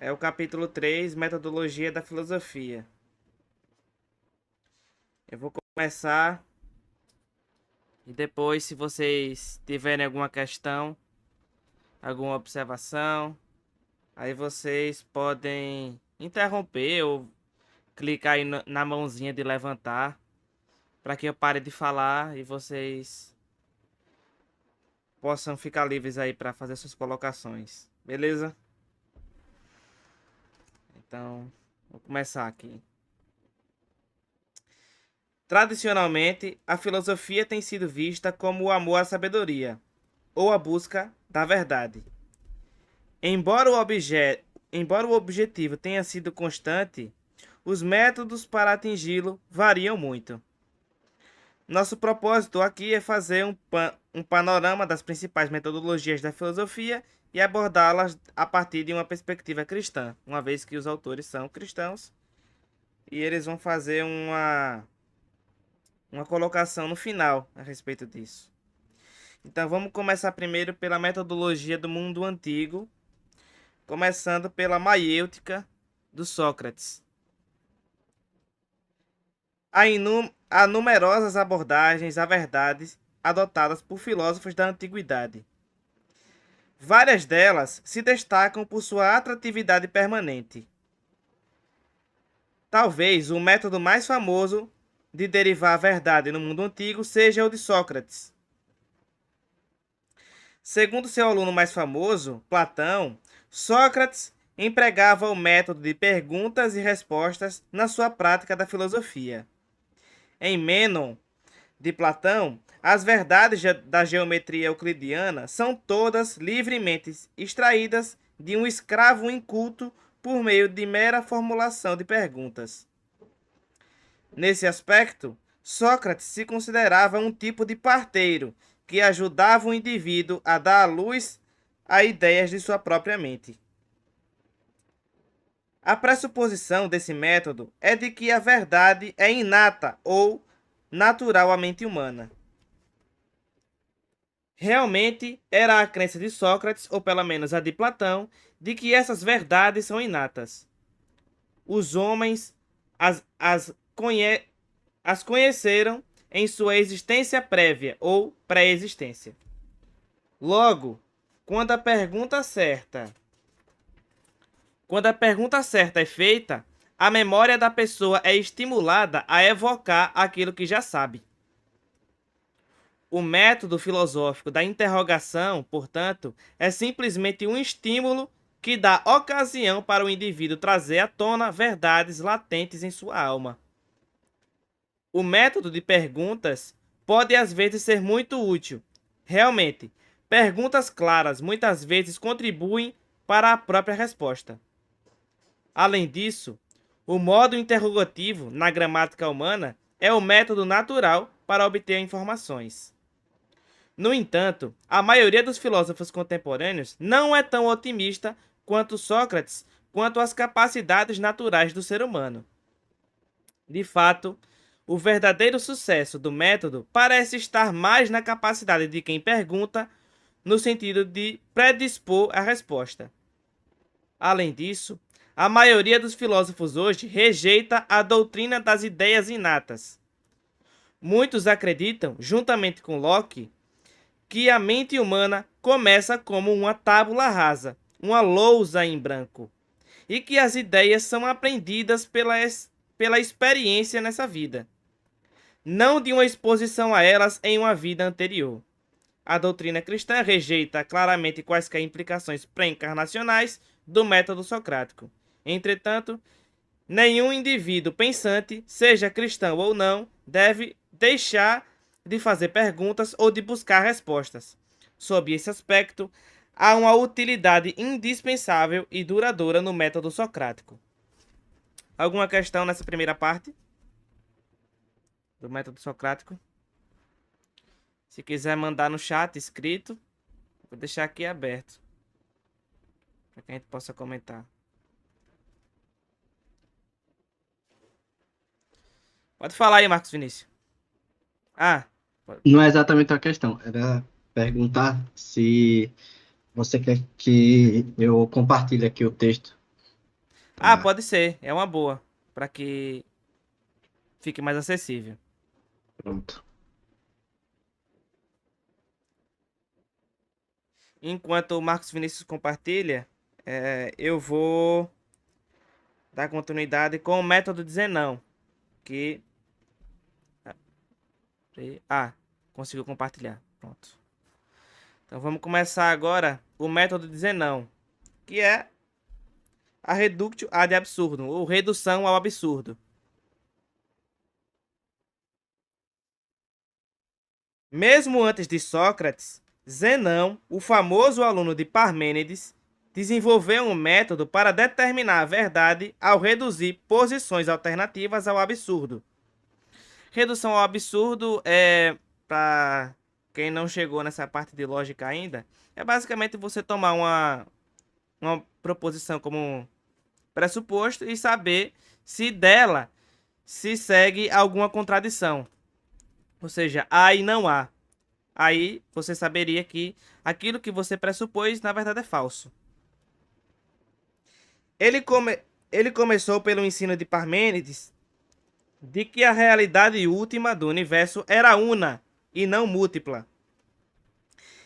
É o capítulo 3, Metodologia da Filosofia. Eu vou começar e depois, se vocês tiverem alguma questão, alguma observação, aí vocês podem interromper ou clicar aí na mãozinha de levantar para que eu pare de falar e vocês possam ficar livres aí para fazer suas colocações. Beleza? Então, vou começar aqui. Tradicionalmente, a filosofia tem sido vista como o amor à sabedoria, ou a busca da verdade. Embora o objetivo tenha sido constante, os métodos para atingi-lo variam muito. Nosso propósito aqui é fazer um panorama das principais metodologias da filosofia e abordá-las a partir de uma perspectiva cristã, uma vez que os autores são cristãos e eles vão fazer uma colocação no final a respeito disso. Então vamos começar primeiro pela metodologia do mundo antigo, começando pela maiêutica do Sócrates. Há numerosas abordagens à verdade adotadas por filósofos da antiguidade. Várias delas se destacam por sua atratividade permanente. Talvez o método mais famoso de derivar a verdade no mundo antigo seja o de Sócrates. Segundo seu aluno mais famoso, Platão, Sócrates empregava o método de perguntas e respostas na sua prática da filosofia. Em Mênon, de Platão, as verdades da geometria euclidiana são todas livremente extraídas de um escravo inculto por meio de mera formulação de perguntas. Nesse aspecto, Sócrates se considerava um tipo de parteiro que ajudava o indivíduo a dar à luz a ideias de sua própria mente. A pressuposição desse método é de que a verdade é inata ou natural à mente humana. Realmente era a crença de Sócrates, ou pelo menos a de Platão, de que essas verdades são inatas. Os homens as conheceram em sua existência prévia ou pré-existência. Logo, quando a pergunta certa é feita, a memória da pessoa é estimulada a evocar aquilo que já sabe. O método filosófico da interrogação, portanto, é simplesmente um estímulo que dá ocasião para o indivíduo trazer à tona verdades latentes em sua alma. O método de perguntas pode às vezes ser muito útil. Realmente, perguntas claras muitas vezes contribuem para a própria resposta. Além disso, o modo interrogativo na gramática humana é o método natural para obter informações. No entanto, a maioria dos filósofos contemporâneos não é tão otimista quanto Sócrates quanto às capacidades naturais do ser humano. De fato, o verdadeiro sucesso do método parece estar mais na capacidade de quem pergunta, no sentido de predispor a resposta. Além disso, a maioria dos filósofos hoje rejeita a doutrina das ideias inatas. Muitos acreditam, juntamente com Locke, que a mente humana começa como uma tábula rasa, uma lousa em branco, e que as ideias são aprendidas pela experiência nessa vida, não de uma exposição a elas em uma vida anterior. A doutrina cristã rejeita claramente quaisquer implicações pré-encarnacionais do método socrático. Entretanto, nenhum indivíduo pensante, seja cristão ou não, deve deixar de fazer perguntas ou de buscar respostas. Sob esse aspecto, há uma utilidade indispensável e duradoura no método socrático. Alguma questão nessa primeira parte do método socrático? Se quiser mandar no chat escrito, vou deixar aqui aberto para que a gente possa comentar. Pode falar aí, Marcos Vinícius. Ah, Não é exatamente a questão, era perguntar se você quer que eu compartilhe aqui o texto. Ah, Pra- pode ser. É uma boa. Para que fique mais acessível. Pronto. Enquanto o Marcos Vinícius compartilha, eu vou dar continuidade com o método de Zenão. Que. Ah, conseguiu compartilhar. Pronto. Então vamos começar agora o método de Zenão, que é a reductio ad absurdum, ou redução ao absurdo. Mesmo antes de Sócrates, Zenão, o famoso aluno de Parmênides, desenvolveu um método para determinar a verdade ao reduzir posições alternativas ao absurdo. Redução ao absurdo para quem não chegou nessa parte de lógica ainda, é basicamente você tomar uma proposição como pressuposto e saber se dela se segue alguma contradição. Ou seja, há e não há. Aí você saberia que aquilo que você pressupôs, na verdade, é falso. Ele, come... Ele começou pelo ensino de Parmênides de que a realidade última do universo era una e não múltipla.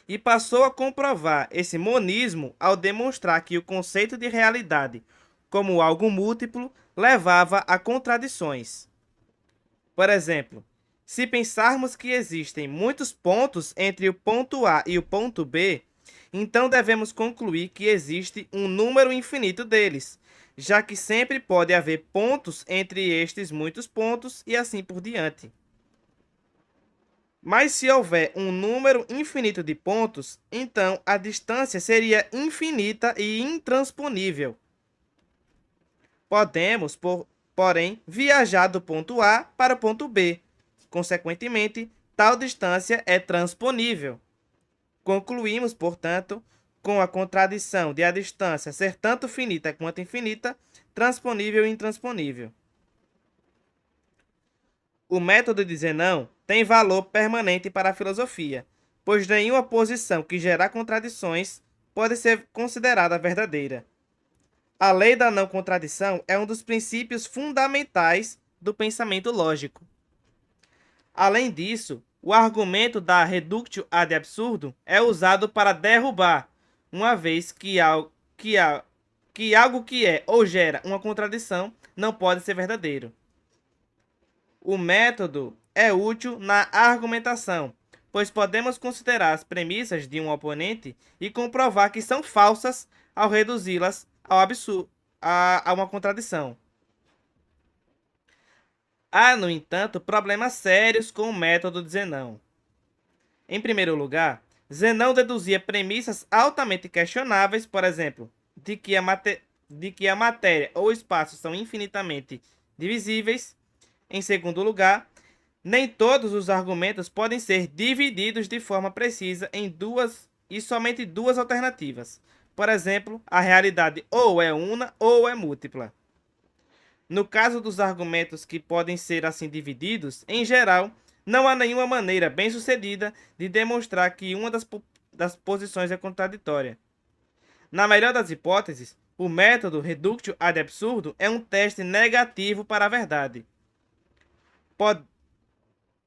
E passou a comprovar esse monismo ao demonstrar que o conceito de realidade como algo múltiplo levava a contradições. Por exemplo, se pensarmos que existem muitos pontos entre o ponto A e o ponto B, então devemos concluir que existe um número infinito deles, já que sempre pode haver pontos entre estes muitos pontos e assim por diante. Mas se houver um número infinito de pontos, então a distância seria infinita e intransponível. Podemos, porém, viajar do ponto A para o ponto B. Consequentemente, tal distância é transponível. Concluímos, portanto, com a contradição de a distância ser tanto finita quanto infinita, transponível e intransponível. O método de Zenão tem valor permanente para a filosofia, pois nenhuma posição que gerar contradições pode ser considerada verdadeira. A lei da não contradição é um dos princípios fundamentais do pensamento lógico. Além disso, o argumento da reductio ad absurdum é usado para derrubar, uma vez que algo que é ou gera uma contradição não pode ser verdadeiro. O método é útil na argumentação, pois podemos considerar as premissas de um oponente e comprovar que são falsas ao reduzi-las ao absurdo, a uma contradição. Há, no entanto, problemas sérios com o método de Zenão. Em primeiro lugar, Zenão deduzia premissas altamente questionáveis, por exemplo, de que a matéria ou o espaço são infinitamente divisíveis. Em segundo lugar, nem todos os argumentos podem ser divididos de forma precisa em duas e somente duas alternativas. Por exemplo, a realidade ou é una ou é múltipla. No caso dos argumentos que podem ser assim divididos, em geral, não há nenhuma maneira bem-sucedida de demonstrar que uma das posições é contraditória. Na melhor das hipóteses, o método reductio ad absurdum é um teste negativo para a verdade.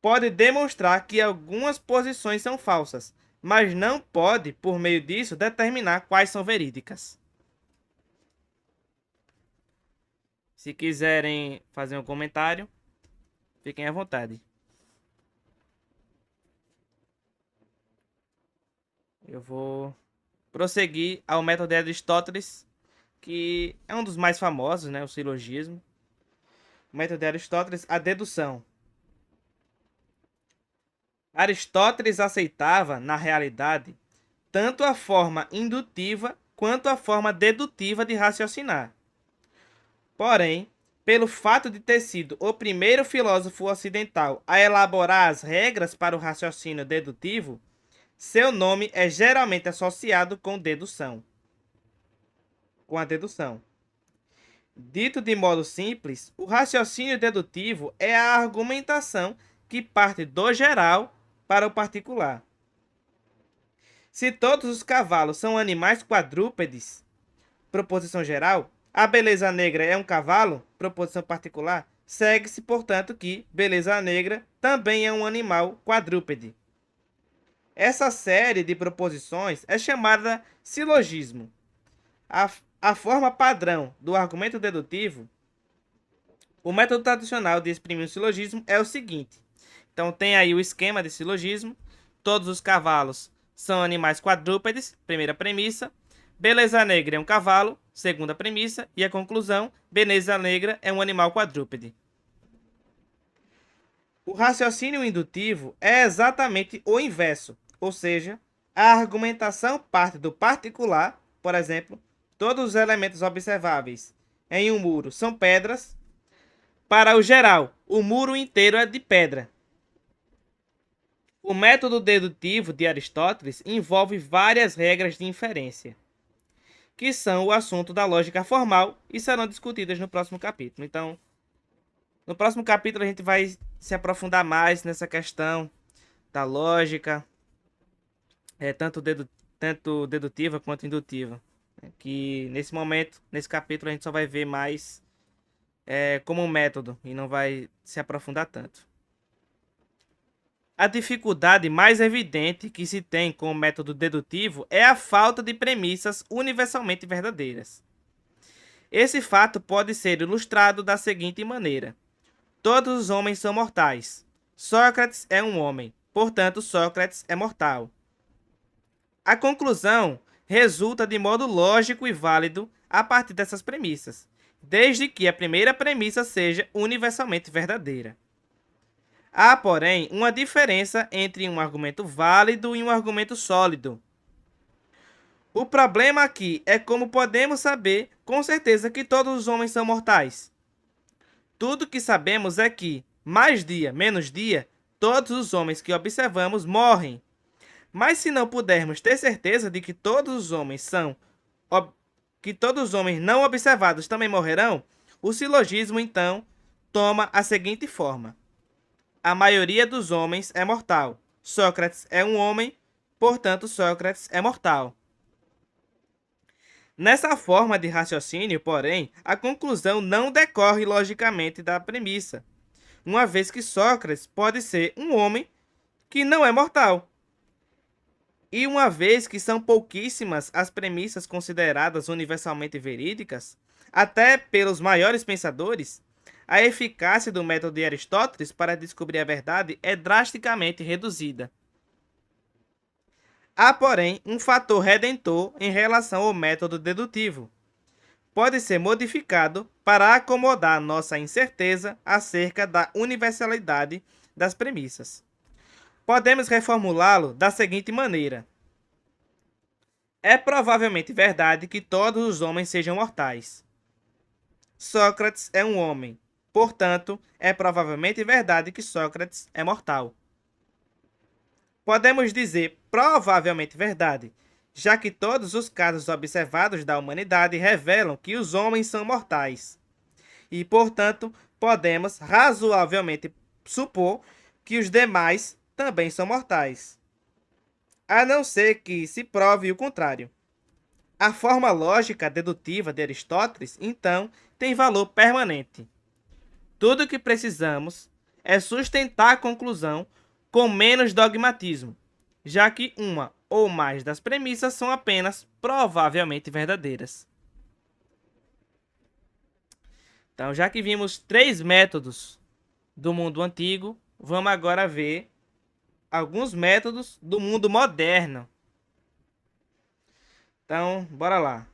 Pode demonstrar que algumas posições são falsas, mas não pode, por meio disso, determinar quais são verídicas. Se quiserem fazer um comentário, fiquem à vontade. Eu vou prosseguir ao método de Aristóteles, que é um dos mais famosos, né, o silogismo. O método de Aristóteles, a dedução. Aristóteles aceitava, na realidade, tanto a forma indutiva quanto a forma dedutiva de raciocinar. Porém, pelo fato de ter sido o primeiro filósofo ocidental a elaborar as regras para o raciocínio dedutivo, seu nome é geralmente associado com dedução. Com a dedução. Dito de modo simples, o raciocínio dedutivo é a argumentação que parte do geral para o particular. Se todos os cavalos são animais quadrúpedes, proposição geral, a beleza negra é um cavalo, proposição particular, segue-se, portanto, que beleza negra também é um animal quadrúpede. Essa série de proposições é chamada silogismo. A forma padrão do argumento dedutivo, o método tradicional de exprimir um silogismo é o seguinte. Então tem aí o esquema de silogismo. Todos os cavalos são animais quadrúpedes, primeira premissa. Beleza negra é um cavalo, segunda premissa. E a conclusão, beleza negra é um animal quadrúpede. O raciocínio indutivo é exatamente o inverso, ou seja, a argumentação parte do particular, por exemplo, todos os elementos observáveis em um muro são pedras, para o geral, o muro inteiro é de pedra. O método dedutivo de Aristóteles envolve várias regras de inferência, que são o assunto da lógica formal e serão discutidas no próximo capítulo. Então, no próximo capítulo a gente vai se aprofundar mais nessa questão da lógica, tanto dedutiva quanto indutiva. Que nesse momento, nesse capítulo, a gente só vai ver mais como um método e não vai se aprofundar tanto. A dificuldade mais evidente que se tem com o método dedutivo é a falta de premissas universalmente verdadeiras. Esse fato pode ser ilustrado da seguinte maneira: todos os homens são mortais. Sócrates é um homem, portanto, Sócrates é mortal. A conclusão resulta de modo lógico e válido a partir dessas premissas, desde que a primeira premissa seja universalmente verdadeira. Há, porém, uma diferença entre um argumento válido e um argumento sólido. O problema aqui é como podemos saber com certeza que todos os homens são mortais. Tudo que sabemos é que, mais dia, menos dia, todos os homens que observamos morrem. Mas se não pudermos ter certeza de que todos os homens não observados também morrerão, o silogismo então toma a seguinte forma: a maioria dos homens é mortal. Sócrates é um homem, portanto, Sócrates é mortal. Nessa forma de raciocínio, porém, a conclusão não decorre logicamente da premissa, uma vez que Sócrates pode ser um homem que não é mortal. E uma vez que são pouquíssimas as premissas consideradas universalmente verídicas, até pelos maiores pensadores, a eficácia do método de Aristóteles para descobrir a verdade é drasticamente reduzida. Há, porém, um fator redentor em relação ao método dedutivo. Pode ser modificado para acomodar nossa incerteza acerca da universalidade das premissas. Podemos reformulá-lo da seguinte maneira: é provavelmente verdade que todos os homens sejam mortais. Sócrates é um homem. Portanto, é provavelmente verdade que Sócrates é mortal. Podemos dizer provavelmente verdade, já que todos os casos observados da humanidade revelam que os homens são mortais. E, portanto, podemos razoavelmente supor que os demais também são mortais, a não ser que se prove o contrário. A forma lógica dedutiva de Aristóteles, então, tem valor permanente. Tudo o que precisamos é sustentar a conclusão com menos dogmatismo, já que uma ou mais das premissas são apenas provavelmente verdadeiras. Então, já que vimos 3 métodos do mundo antigo, vamos agora ver alguns métodos do mundo moderno. Então, bora lá.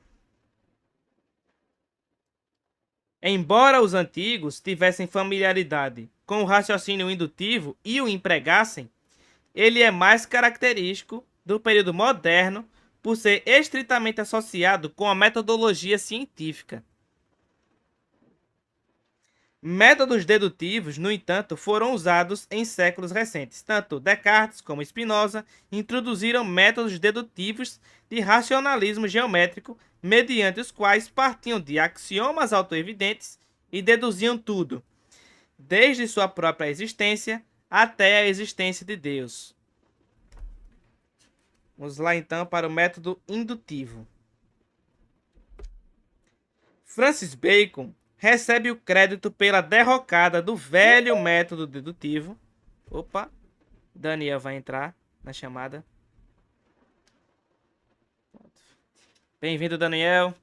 Embora os antigos tivessem familiaridade com o raciocínio indutivo e o empregassem, ele é mais característico do período moderno por ser estritamente associado com a metodologia científica. Métodos dedutivos, no entanto, foram usados em séculos recentes. Tanto Descartes como Spinoza introduziram métodos dedutivos de racionalismo geométrico, mediante os quais partiam de axiomas autoevidentes e deduziam tudo, desde sua própria existência até a existência de Deus. Vamos lá então para o método indutivo. Francis Bacon recebe o crédito pela derrocada do velho método dedutivo. Opa, Daniel vai entrar na chamada. Bem-vindo, Daniel.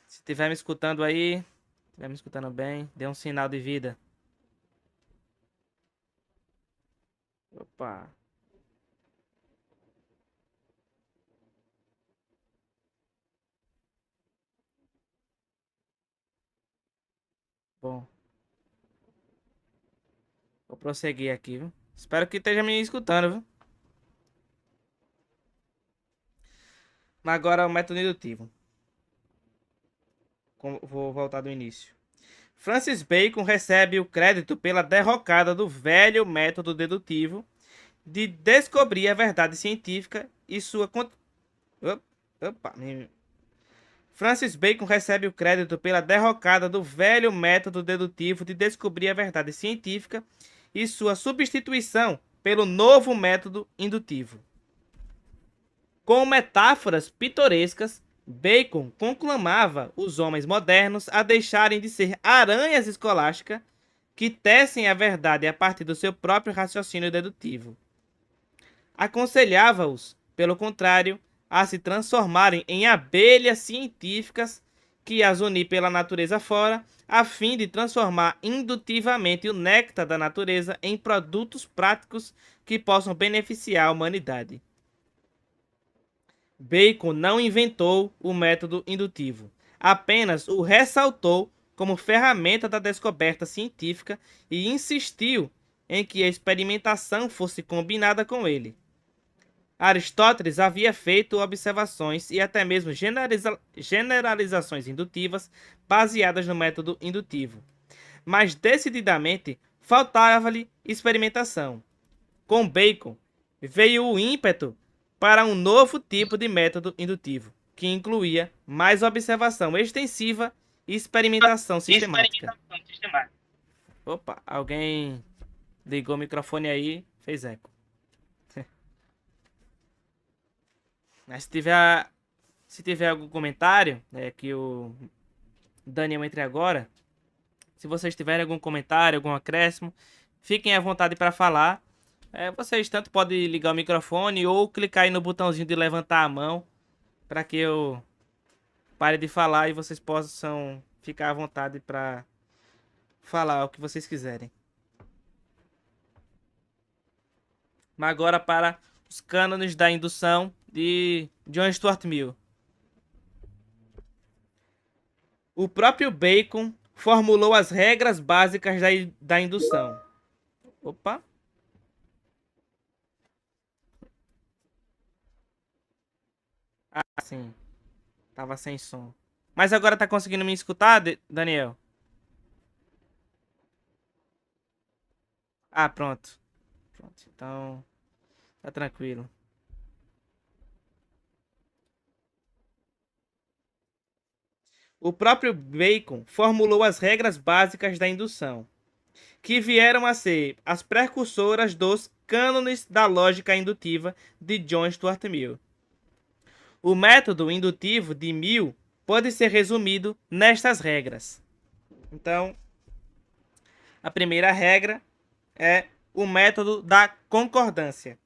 Se estiver me escutando aí, estiver me escutando bem, dê um sinal de vida. Opa. Bom. Vou prosseguir aqui, viu? Espero que esteja me escutando, viu? Mas agora o método indutivo. Vou voltar do início. Francis Bacon recebe o crédito pela derrocada do velho método dedutivo de descobrir a verdade científica e sua... Opa. Francis Bacon recebe o crédito pela derrocada do velho método dedutivo de descobrir a verdade científica e sua substituição pelo novo método indutivo. Com metáforas pitorescas, Bacon conclamava os homens modernos a deixarem de ser aranhas escolásticas que tecem a verdade a partir do seu próprio raciocínio dedutivo. Aconselhava-os, pelo contrário, a se transformarem em abelhas científicas que as unir pela natureza fora, a fim de transformar indutivamente o néctar da natureza em produtos práticos que possam beneficiar a humanidade. Bacon não inventou o método indutivo, apenas o ressaltou como ferramenta da descoberta científica e insistiu em que a experimentação fosse combinada com ele. Aristóteles havia feito observações e até mesmo generalizações indutivas baseadas no método indutivo, mas decididamente faltava-lhe experimentação. Com Bacon veio o ímpeto para um novo tipo de método indutivo, que incluía mais observação extensiva e experimentação sistemática. Opa, alguém ligou o microfone aí, fez eco. Mas se tiver algum comentário, que o Daniel entre agora, se vocês tiverem algum comentário, algum acréscimo, fiquem à vontade para falar. Vocês tanto podem ligar o microfone ou clicar aí no botãozinho de levantar a mão para que eu pare de falar e vocês possam ficar à vontade para falar o que vocês quiserem. Mas agora para os cânones da indução de John Stuart Mill. O próprio Bacon formulou as regras básicas da indução. Opa! Ah, sim. Tava sem som. Mas agora tá conseguindo me escutar, Daniel? Ah, pronto. Pronto, então tá tranquilo. O próprio Bacon formulou as regras básicas da indução, que vieram a ser as precursoras dos cânones da lógica indutiva de John Stuart Mill. O método indutivo de Mill pode ser resumido nestas regras. Então, a primeira regra é o método da concordância.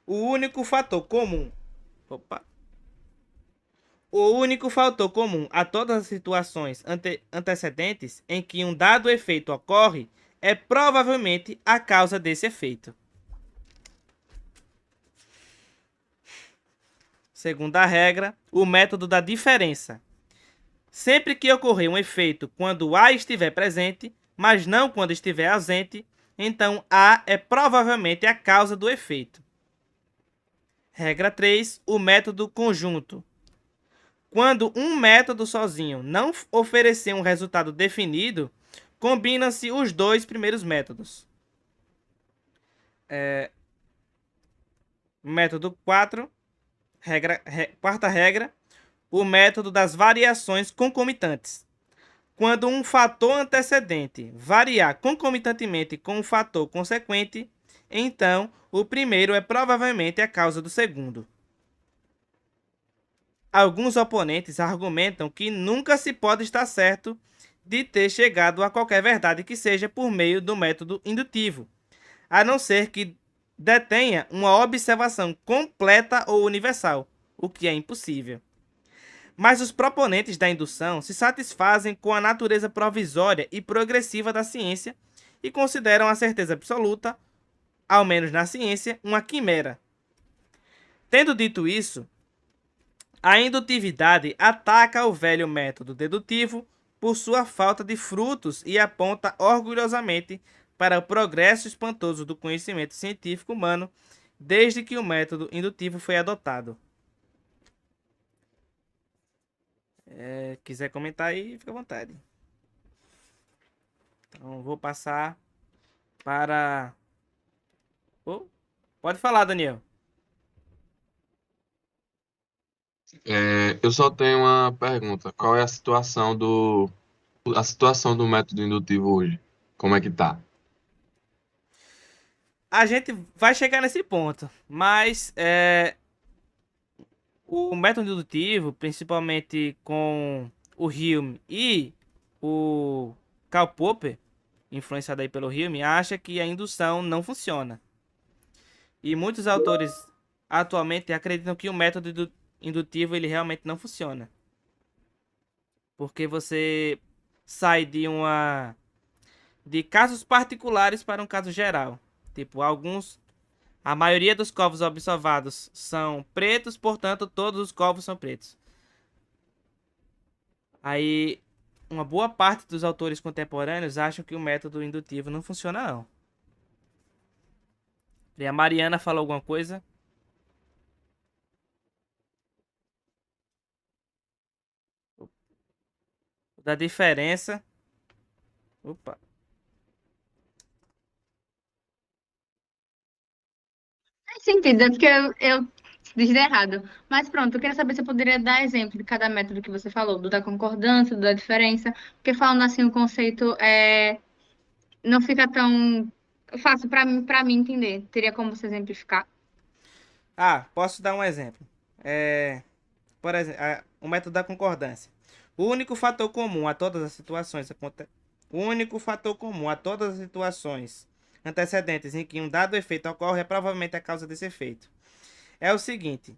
O único fator comum a todas as situações antecedentes em que um dado efeito ocorre é provavelmente a causa desse efeito. Segunda regra, o método da diferença. Sempre que ocorrer um efeito quando A estiver presente, mas não quando estiver ausente, então A é provavelmente a causa do efeito. Regra 3, o método conjunto. Quando um método sozinho não oferecer um resultado definido, combinam-se os dois primeiros métodos. Método 4, quarta regra, o método das variações concomitantes. Quando um fator antecedente variar concomitantemente com um fator consequente, então o primeiro é provavelmente a causa do segundo. Alguns oponentes argumentam que nunca se pode estar certo de ter chegado a qualquer verdade que seja por meio do método indutivo, a não ser que detenha uma observação completa ou universal, o que é impossível. Mas os proponentes da indução se satisfazem com a natureza provisória e progressiva da ciência e consideram a certeza absoluta, ao menos na ciência, uma quimera. Tendo dito isso, a indutividade ataca o velho método dedutivo por sua falta de frutos e aponta orgulhosamente para o progresso espantoso do conhecimento científico humano desde que o método indutivo foi adotado. Quiser comentar aí, fica à vontade. Então, vou passar para... Oh, pode falar, Daniel. Eu só tenho uma pergunta. Qual é a situação do método indutivo hoje? Como é que tá? A gente vai chegar nesse ponto, mas o método indutivo, principalmente com o Hume e o Karl Popper, influenciado aí pelo Hume, acha que a indução não funciona. E muitos autores atualmente acreditam que o método indutivo ele realmente não funciona. Porque você sai de casos particulares para um caso geral. Tipo, a maioria dos covos observados são pretos, portanto, todos os covos são pretos. Aí, uma boa parte dos autores contemporâneos acham que o método indutivo não funciona, não. E a Mariana falou alguma coisa? Da diferença. Opa. Faz sentido, é porque eu disse errado. Mas pronto, eu queria saber se eu poderia dar exemplo de cada método que você falou, do da concordância, do da diferença, porque falando assim o conceito não fica tão fácil para mim entender. Teria como você exemplificar? Ah, posso dar um exemplo. Por exemplo, o método da concordância. O único fator comum a todas as situações O único fator comum a todas as situações antecedentes em que um dado efeito ocorre é provavelmente a causa desse efeito. É o seguinte,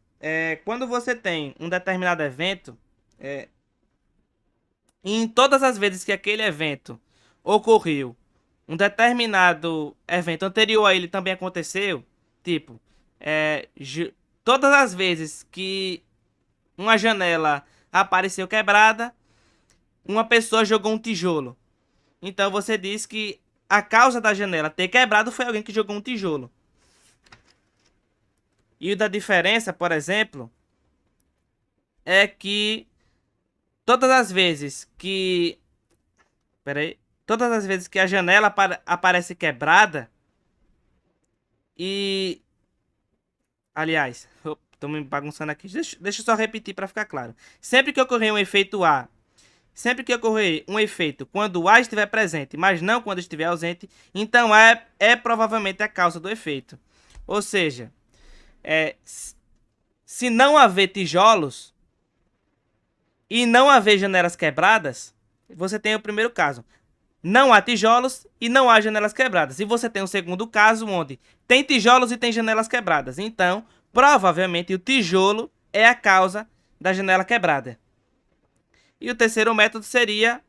quando você tem um determinado evento, em todas as vezes que aquele evento ocorreu, um determinado evento anterior a ele também aconteceu, tipo, todas as vezes que uma janela apareceu quebrada, uma pessoa jogou um tijolo. Então você diz que a causa da janela ter quebrado foi alguém que jogou um tijolo. E o da diferença, por exemplo, é que todas as vezes que. Pera aí. Todas as vezes que a janela aparece quebrada e. Aliás, tô me bagunçando aqui. Deixa eu só repetir para ficar claro. Sempre que ocorrer um efeito A, sempre que ocorrer um efeito quando o A estiver presente, mas não quando estiver ausente, então é provavelmente a causa do efeito. Ou seja, se não haver tijolos e não haver janelas quebradas, você tem o primeiro caso. Não há tijolos e não há janelas quebradas. E você tem o segundo caso onde tem tijolos e tem janelas quebradas. Então, provavelmente o tijolo é a causa da janela quebrada. E o terceiro método seria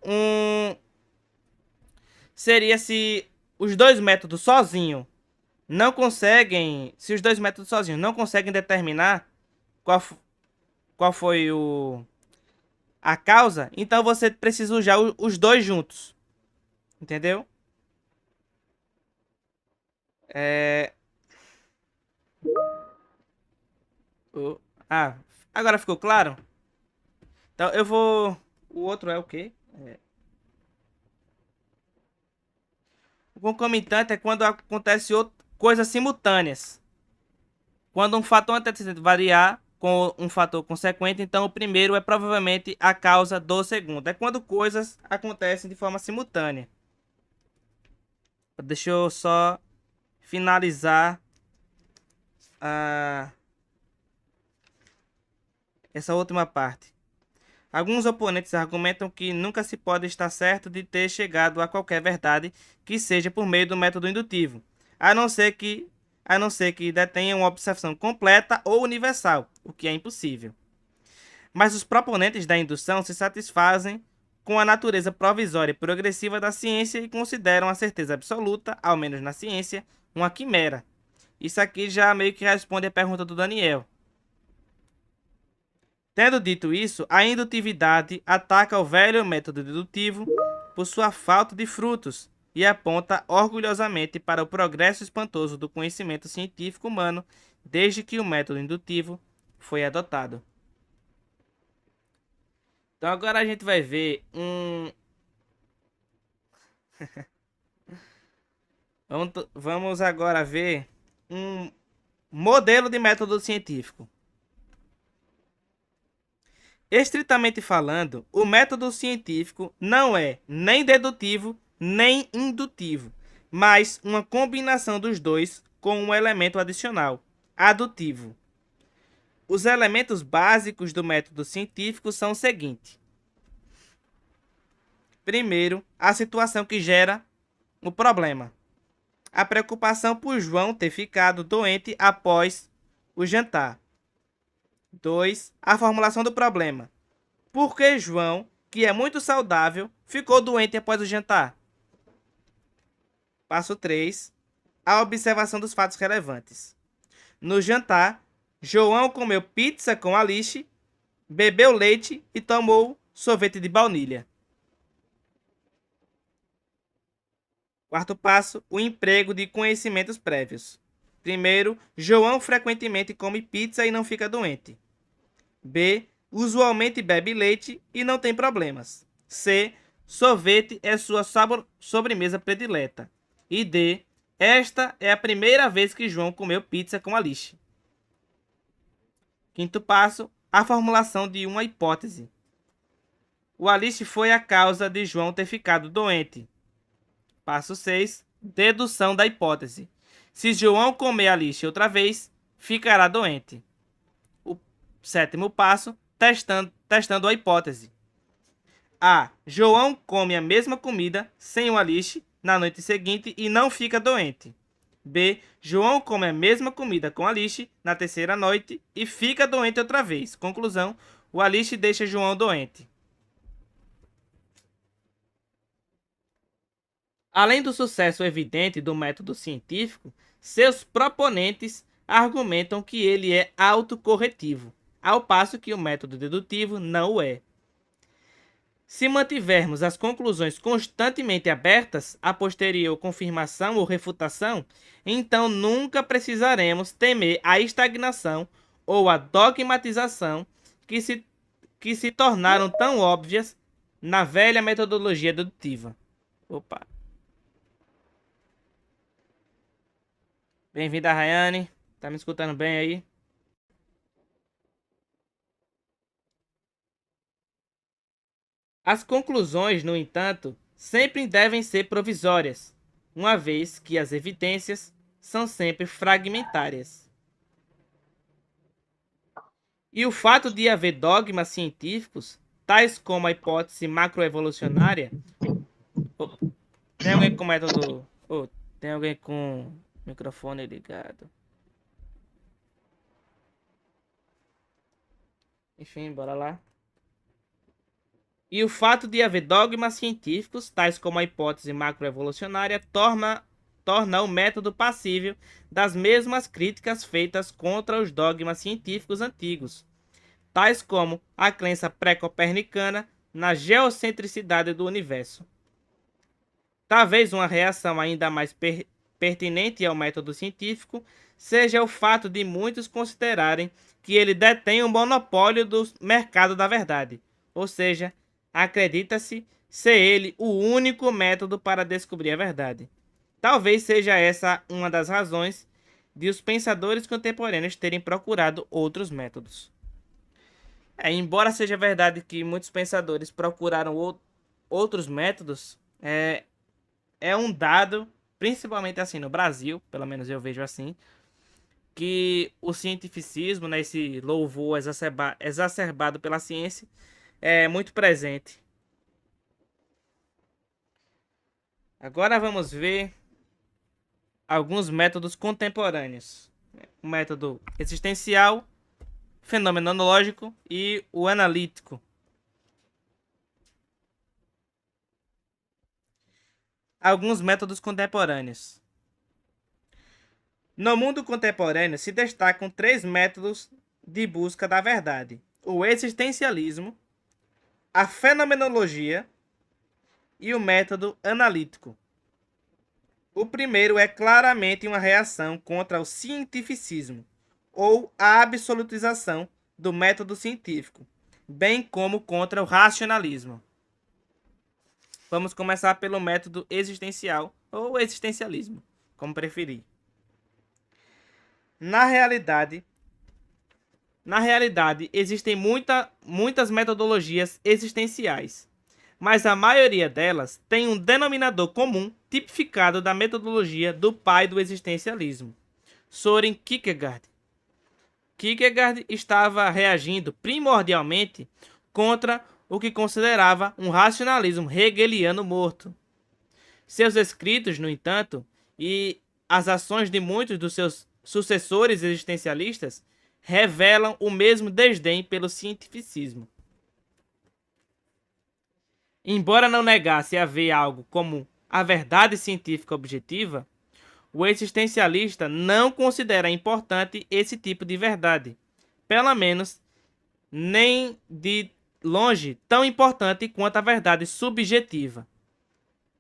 se os dois métodos sozinhos não conseguem, se os dois métodos sozinhos não conseguem determinar qual foi a causa, então você precisa usar os dois juntos. Entendeu? É... o- Ah, agora ficou claro? Então eu vou. O outro é o quê? O concomitante é quando acontece coisas simultâneas. Quando um fator antecedente variar com um fator consequente, então o primeiro é provavelmente a causa do segundo. É quando coisas acontecem de forma simultânea. Deixa eu só finalizar a essa última parte. Alguns oponentes argumentam que nunca se pode estar certo de ter chegado a qualquer verdade que seja por meio do método indutivo, a não ser que detenha uma observação completa ou universal, o que é impossível. Mas os proponentes da indução se satisfazem com a natureza provisória e progressiva da ciência e consideram a certeza absoluta, ao menos na ciência, uma quimera. Isso aqui já meio que responde a pergunta do Daniel. Tendo dito isso, a indutividade ataca o velho método dedutivo por sua falta de frutos e aponta orgulhosamente para o progresso espantoso do conhecimento científico humano desde que o método indutivo foi adotado. Então agora a gente vai ver Vamos agora ver um modelo de método científico. Estritamente falando, o método científico não é nem dedutivo nem indutivo, mas uma combinação dos dois com um elemento adicional, adutivo. Os elementos básicos do método científico são os seguintes. Primeiro, a situação que gera o problema. A preocupação por João ter ficado doente após o jantar. 2. A formulação do problema. Por que João, que é muito saudável, ficou doente após o jantar? Passo 3. A observação dos fatos relevantes. No jantar, João comeu pizza com Alice, bebeu leite e tomou sorvete de baunilha. Quarto passo, o emprego de conhecimentos prévios. Primeiro, João frequentemente come pizza e não fica doente. B. Usualmente bebe leite e não tem problemas. C. Sorvete é sua sobremesa predileta. E D. Esta é a primeira vez que João comeu pizza com Alice. Quinto passo, a formulação de uma hipótese. O Alice foi a causa de João ter ficado doente. Passo 6, dedução da hipótese. Se João comer Alice outra vez, ficará doente. O sétimo passo, testando a hipótese. A. João come a mesma comida sem o Alice na noite seguinte e não fica doente. B. João come a mesma comida com Alice na terceira noite e fica doente outra vez. Conclusão, o Alice deixa João doente. Além do sucesso evidente do método científico, seus proponentes argumentam que ele é autocorretivo, ao passo que o método dedutivo não o é. Se mantivermos as conclusões constantemente abertas a posterior confirmação ou refutação, então nunca precisaremos temer a estagnação ou a dogmatização que se tornaram tão óbvias na velha metodologia dedutiva. Opa! Bem-vinda, Rayane. Tá me escutando bem aí? As conclusões, no entanto, sempre devem ser provisórias, uma vez que as evidências são sempre fragmentárias. E o fato de haver dogmas científicos, tais como a hipótese macroevolucionária... Tem alguém com método... tem alguém com microfone ligado. Enfim, bora lá. E o fato de haver dogmas científicos, tais como a hipótese macroevolucionária, torna o método passível das mesmas críticas feitas contra os dogmas científicos antigos, tais como a crença pré-copernicana na geocentricidade do universo. Talvez uma reação ainda mais pertinente ao método científico seja o fato de muitos considerarem que ele detém o monopólio do mercado da verdade, ou seja, acredita-se ser ele o único método para descobrir a verdade. Talvez seja essa uma das razões de os pensadores contemporâneos terem procurado outros métodos. Embora seja verdade que muitos pensadores procuraram outros métodos, é um dado, principalmente assim no Brasil, pelo menos eu vejo assim, que o cientificismo, né, esse louvor exacerbado pela ciência, é muito presente. Agora vamos ver alguns métodos contemporâneos. O método existencial, fenomenológico e o analítico. Alguns métodos contemporâneos. No mundo contemporâneo se destacam 3 métodos de busca da verdade: o existencialismo, a fenomenologia e o método analítico. O primeiro é claramente uma reação contra o cientificismo, ou a absolutização do método científico, bem como contra o racionalismo. Vamos começar pelo método existencial, ou existencialismo, como preferir. Na realidade, existem muitas metodologias existenciais, mas a maioria delas tem um denominador comum tipificado da metodologia do pai do existencialismo, Søren Kierkegaard. Kierkegaard estava reagindo primordialmente contra o que considerava um racionalismo hegeliano morto. Seus escritos, no entanto, e as ações de muitos dos seus sucessores existencialistas revelam o mesmo desdém pelo cientificismo. Embora não negasse haver algo como a verdade científica objetiva, o existencialista não considera importante esse tipo de verdade, pelo menos nem de longe tão importante quanto a verdade subjetiva.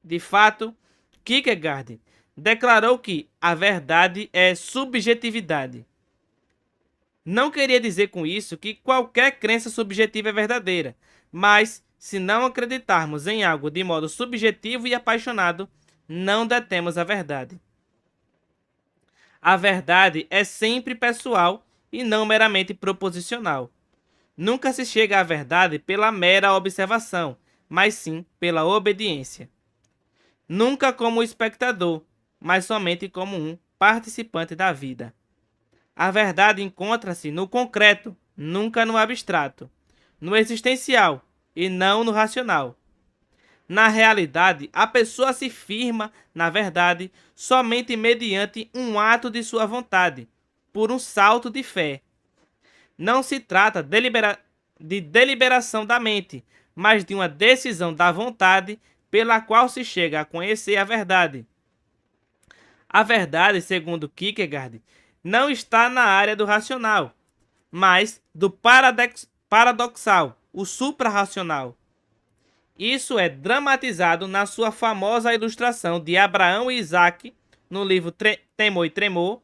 De fato, Kierkegaard declarou que a verdade é subjetividade. Não queria dizer com isso que qualquer crença subjetiva é verdadeira, mas se não acreditarmos em algo de modo subjetivo e apaixonado, não detemos a verdade. A verdade é sempre pessoal e não meramente proposicional. Nunca se chega à verdade pela mera observação, mas sim pela obediência. Nunca como espectador, mas somente como um participante da vida. A verdade encontra-se no concreto, nunca no abstrato, no existencial e não no racional. Na realidade, a pessoa se firma na verdade somente mediante um ato de sua vontade, por um salto de fé. Não se trata de deliberação da mente, mas de uma decisão da vontade pela qual se chega a conhecer a verdade. A verdade, segundo Kierkegaard, não está na área do racional, mas do paradoxal, o suprarracional. Isso é dramatizado na sua famosa ilustração de Abraão e Isaac, no livro Temor e Tremor,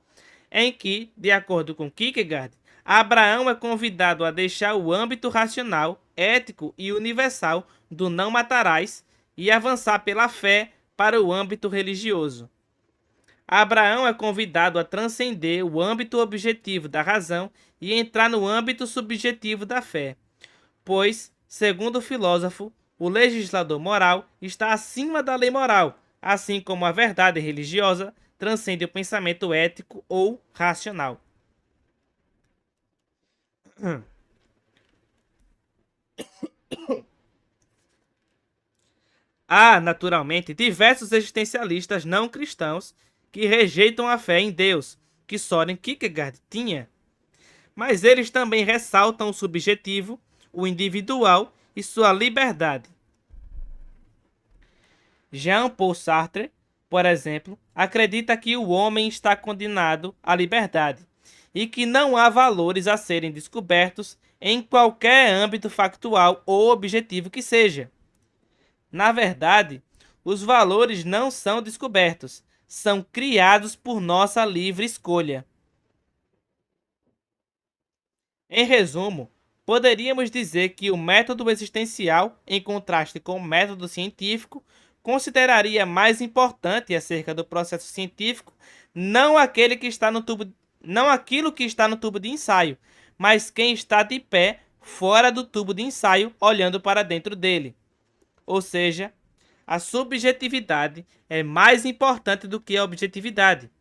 em que, de acordo com Kierkegaard, Abraão é convidado a deixar o âmbito racional, ético e universal do não matarás e avançar pela fé para o âmbito religioso. Abraão é convidado a transcender o âmbito objetivo da razão e entrar no âmbito subjetivo da fé, pois, segundo o filósofo, o legislador moral está acima da lei moral, assim como a verdade religiosa transcende o pensamento ético ou racional. Há, naturalmente, diversos existencialistas não cristãos que rejeitam a fé em Deus, que Søren Kierkegaard tinha. Mas eles também ressaltam o subjetivo, o individual e sua liberdade. Jean-Paul Sartre, por exemplo, acredita que o homem está condenado à liberdade e que não há valores a serem descobertos em qualquer âmbito factual ou objetivo que seja. Na verdade, os valores não são descobertos, são criados por nossa livre escolha. Em resumo, poderíamos dizer que o método existencial, em contraste com o método científico, consideraria mais importante acerca do processo científico não aquilo que está no tubo de ensaio, mas quem está de pé fora do tubo de ensaio olhando para dentro dele. Ou seja, a subjetividade é mais importante do que a objetividade,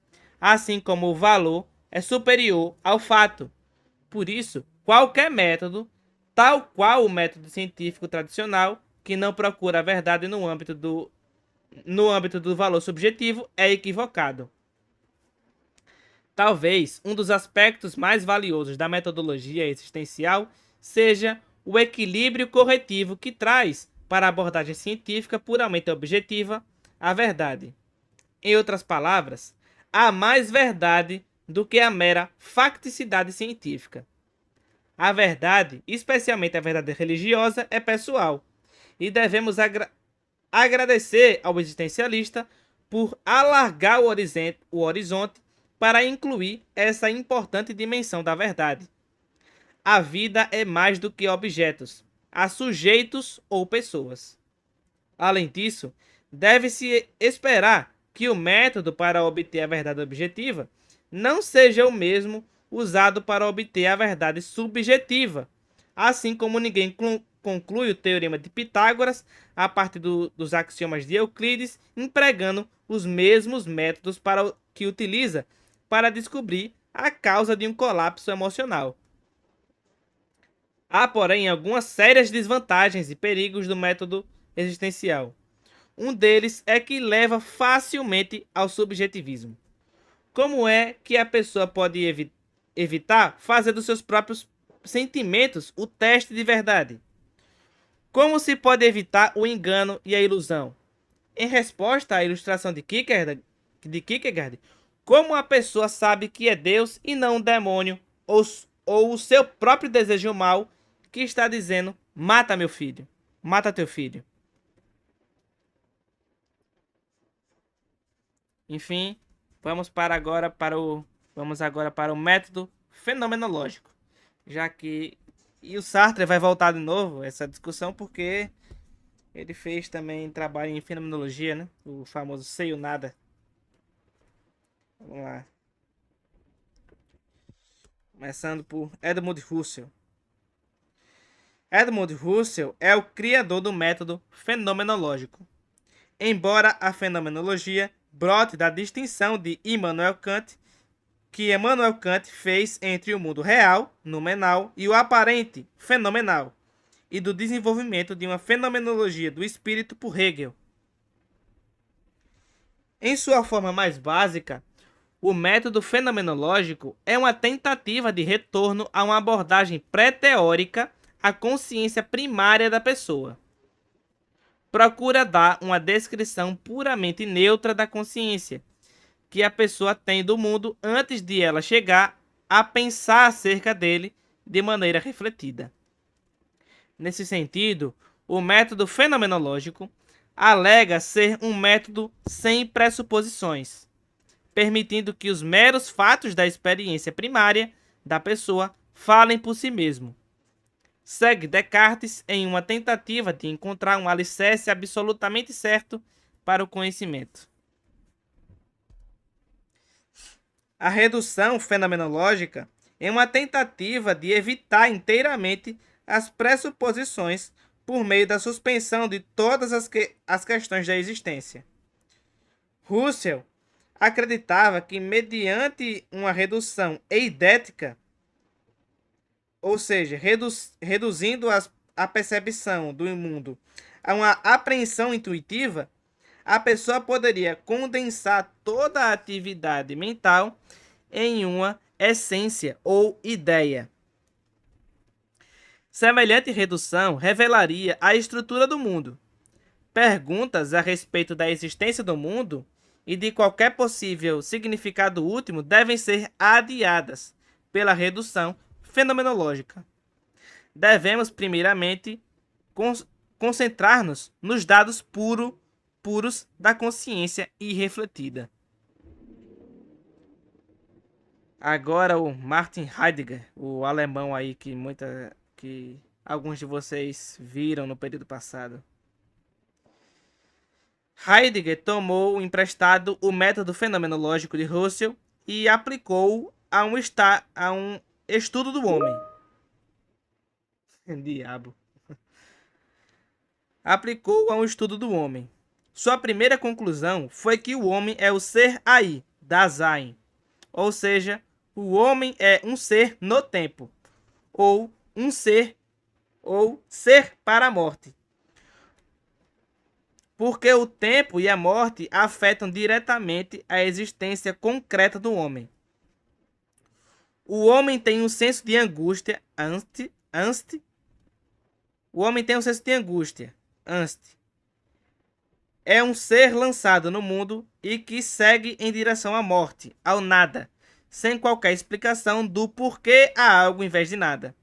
assim como o valor é superior ao fato. Por isso, qualquer método, tal qual o método científico tradicional, que não procura a verdade no âmbito do valor subjetivo, é equivocado. Talvez um dos aspectos mais valiosos da metodologia existencial seja o equilíbrio corretivo que traz para a abordagem científica puramente objetiva a verdade. Em outras palavras, há mais verdade do que a mera facticidade científica. A verdade, especialmente a verdade religiosa, é pessoal, e devemos agradecer ao existencialista por alargar o horizonte para incluir essa importante dimensão da verdade. A vida é mais do que objetos, há sujeitos ou pessoas. Além disso, deve-se esperar que o método para obter a verdade objetiva não seja o mesmo usado para obter a verdade subjetiva, assim como ninguém conclui o teorema de Pitágoras a partir dos axiomas de Euclides, empregando os mesmos métodos que utiliza para descobrir a causa de um colapso emocional. Há, porém, algumas sérias desvantagens e perigos do método existencial. Um deles é que leva facilmente ao subjetivismo. Como é que a pessoa pode evitar fazer dos seus próprios sentimentos o teste de verdade? Como se pode evitar o engano e a ilusão? Em resposta à ilustração de Kierkegaard, como a pessoa sabe que é Deus e não um demônio ou o seu próprio desejo mal que está dizendo: mata meu filho, mata teu filho. Enfim, vamos agora para o método fenomenológico, já que o Sartre vai voltar de novo a essa discussão porque ele fez também trabalho em fenomenologia, né? O famoso sei o nada. Vamos lá. Começando por Edmund Husserl. Edmund Husserl é o criador do método fenomenológico. Embora a fenomenologia brote da distinção que Immanuel Kant fez entre o mundo real, noumenal, e o aparente, fenomenal, e do desenvolvimento de uma fenomenologia do espírito por Hegel. Em sua forma mais básica, o método fenomenológico é uma tentativa de retorno a uma abordagem pré-teórica à consciência primária da pessoa. Procura dar uma descrição puramente neutra da consciência que a pessoa tem do mundo antes de ela chegar a pensar acerca dele de maneira refletida. Nesse sentido, o método fenomenológico alega ser um método sem pressuposições, permitindo que os meros fatos da experiência primária da pessoa falem por si mesmo. Segue Descartes em uma tentativa de encontrar um alicerce absolutamente certo para o conhecimento. A redução fenomenológica é uma tentativa de evitar inteiramente as pressuposições por meio da suspensão de todas as questões da existência. Husserl acreditava que, mediante uma redução eidética, ou seja, reduzindo a percepção do mundo a uma apreensão intuitiva, a pessoa poderia condensar toda a atividade mental em uma essência ou ideia. Semelhante redução revelaria a estrutura do mundo. Perguntas a respeito da existência do mundo e de qualquer possível significado último devem ser adiadas pela redução fenomenológica. Devemos, primeiramente, concentrar-nos nos dados puros da consciência irrefletida. Agora o Martin Heidegger, o alemão aí que alguns de vocês viram no período passado. Heidegger tomou emprestado o método fenomenológico de Husserl e aplicou a um estudo do homem. Diabo. Aplicou a um estudo do homem. Sua primeira conclusão foi que o homem é o ser aí, Dasein, ou seja, O homem é um ser no tempo, ou ser para a morte. Porque o tempo e a morte afetam diretamente a existência concreta do homem. O homem tem um senso de angústia, o homem tem um senso de angústia, é um ser lançado no mundo e que segue em direção à morte, ao nada, sem qualquer explicação do porquê há algo em vez de nada.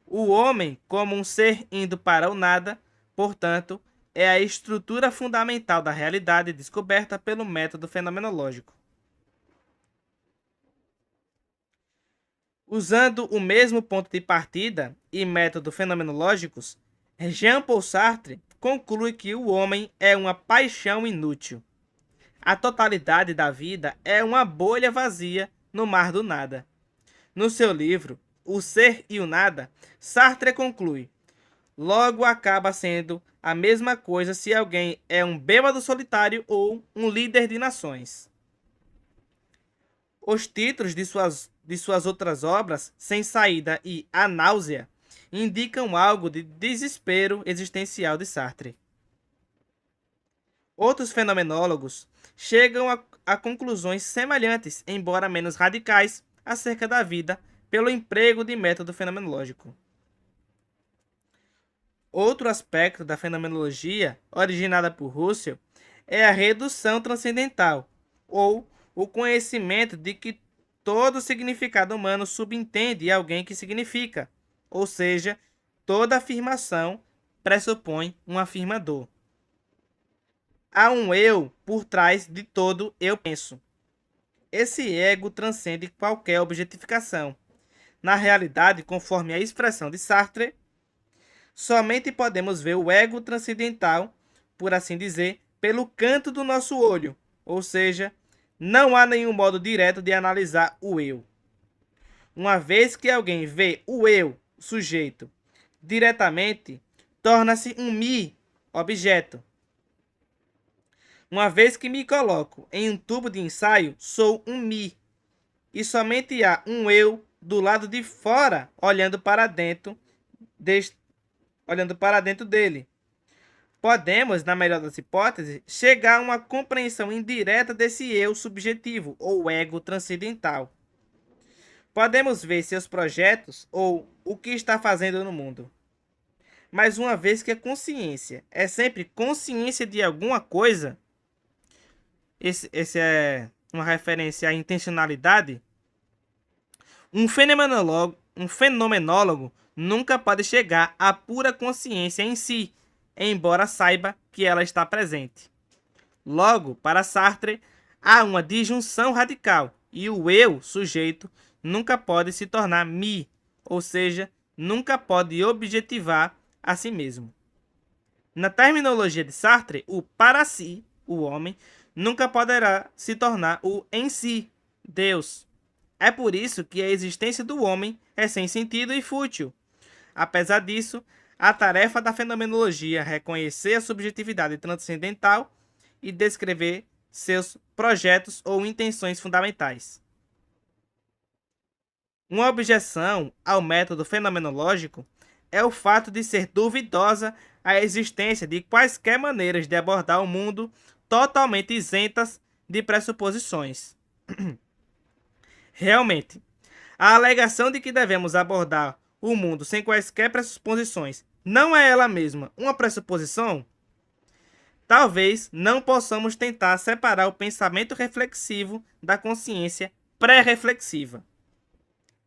O homem, como um ser indo para o nada, portanto, é a estrutura fundamental da realidade descoberta pelo método fenomenológico. Usando o mesmo ponto de partida e método fenomenológicos, Jean-Paul Sartre conclui que o homem é uma paixão inútil. A totalidade da vida é uma bolha vazia no mar do nada. No seu livro, O Ser e o Nada, Sartre conclui: logo acaba sendo a mesma coisa se alguém é um bêbado solitário ou um líder de nações. Os títulos de suas outras obras, Sem Saída e A Náusea, indicam algo de desespero existencial de Sartre. Outros fenomenólogos chegam a conclusões semelhantes, embora menos radicais, acerca da vida pelo emprego de método fenomenológico. Outro aspecto da fenomenologia, originada por Russell, é a redução transcendental, ou o conhecimento de que todo significado humano subentende alguém que significa, ou seja, toda afirmação pressupõe um afirmador. Há um eu por trás de todo eu penso. Esse ego transcende qualquer objetificação. Na realidade, conforme a expressão de Sartre, somente podemos ver o ego transcendental, por assim dizer, pelo canto do nosso olho, ou seja, não há nenhum modo direto de analisar o eu. Uma vez que alguém vê o eu, sujeito, diretamente, torna-se um me, objeto. Uma vez que me coloco em um tubo de ensaio, sou um me, e somente há um eu do lado de fora, olhando para dentro dele. Podemos, na melhor das hipóteses, chegar a uma compreensão indireta desse eu subjetivo, ou ego transcendental. Podemos ver seus projetos ou o que está fazendo no mundo. Mas uma vez que a consciência é sempre consciência de alguma coisa, esse é uma referência à intencionalidade, um fenomenólogo nunca pode chegar à pura consciência em si, embora saiba que ela está presente. Logo, para Sartre, há uma disjunção radical e o eu, sujeito, nunca pode se tornar me, ou seja, nunca pode objetivar a si mesmo. Na terminologia de Sartre, o para si, o homem, nunca poderá se tornar o em si, Deus. É por isso que a existência do homem é sem sentido e fútil. Apesar disso, a tarefa da fenomenologia é reconhecer a subjetividade transcendental e descrever seus projetos ou intenções fundamentais. Uma objeção ao método fenomenológico é o fato de ser duvidosa a existência de quaisquer maneiras de abordar o mundo totalmente isentas de pressuposições. Realmente, a alegação de que devemos abordar o mundo sem quaisquer pressuposições não é ela mesma uma pressuposição? Talvez não possamos tentar separar o pensamento reflexivo da consciência pré-reflexiva.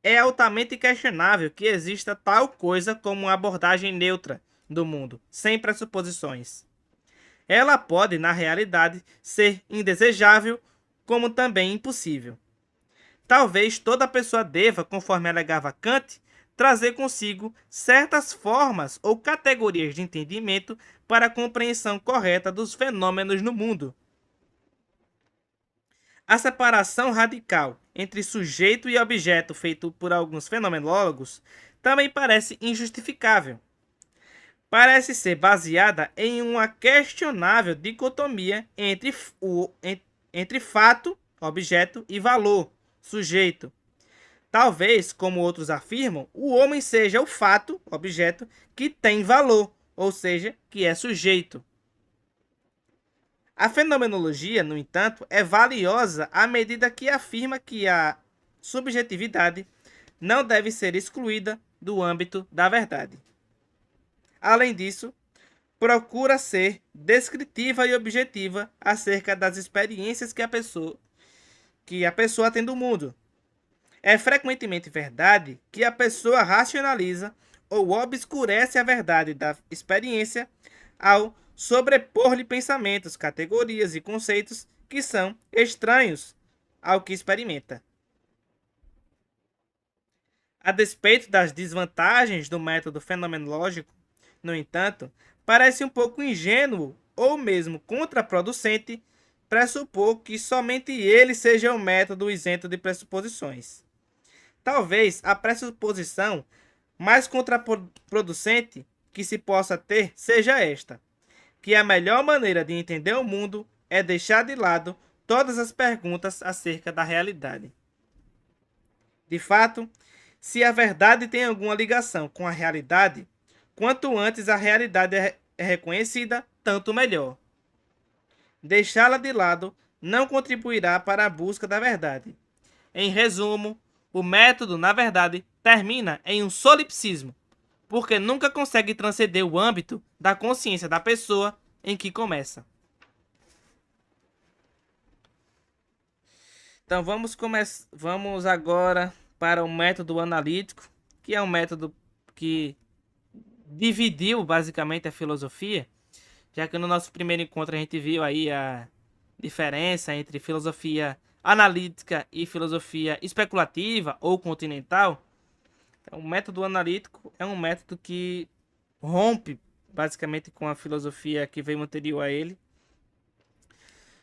É altamente questionável que exista tal coisa como uma abordagem neutra do mundo, sem pressuposições. Ela pode, na realidade, ser indesejável, como também impossível. Talvez toda pessoa deva, conforme alegava Kant, trazer consigo certas formas ou categorias de entendimento para a compreensão correta dos fenômenos no mundo. A separação radical entre sujeito e objeto feito por alguns fenomenólogos também parece injustificável. Parece ser baseada em uma questionável dicotomia entre fato, objeto, e valor, sujeito, Talvez, como outros afirmam, o homem seja o fato, objeto, que tem valor, ou seja, que é sujeito. A fenomenologia, no entanto, é valiosa à medida que afirma que a subjetividade não deve ser excluída do âmbito da verdade. Além disso, procura ser descritiva e objetiva acerca das experiências que a pessoa tem do mundo. É frequentemente verdade que a pessoa racionaliza ou obscurece a verdade da experiência ao sobrepor-lhe pensamentos, categorias e conceitos que são estranhos ao que experimenta. A despeito das desvantagens do método fenomenológico, no entanto, parece um pouco ingênuo ou mesmo contraproducente pressupor que somente ele seja um método isento de pressuposições. Talvez a pressuposição mais contraproducente que se possa ter seja esta: que a melhor maneira de entender o mundo é deixar de lado todas as perguntas acerca da realidade. De fato, se a verdade tem alguma ligação com a realidade, quanto antes a realidade é reconhecida, tanto melhor. Deixá-la de lado não contribuirá para a busca da verdade. Em resumo, o método, na verdade, termina em um solipsismo, porque nunca consegue transcender o âmbito da consciência da pessoa em que começa. Então vamos agora para o método analítico, que é um método que dividiu basicamente a filosofia, já que no nosso primeiro encontro a gente viu aí a diferença entre filosofia analítica e filosofia especulativa ou continental. Então, o método analítico é um método que rompe basicamente com a filosofia que veio anterior a ele,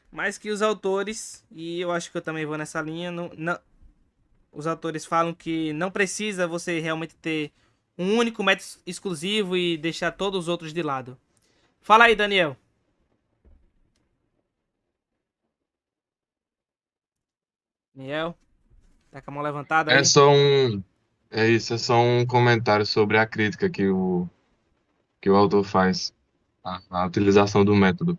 mas que os autores, e eu acho que eu também vou nessa linha, os autores falam que não precisa você realmente ter um único método exclusivo e deixar todos os outros de lado. Fala aí, Daniel. Daniel, tá com a mão levantada É aí? só um, é só um comentário sobre a crítica que o autor faz à utilização do método.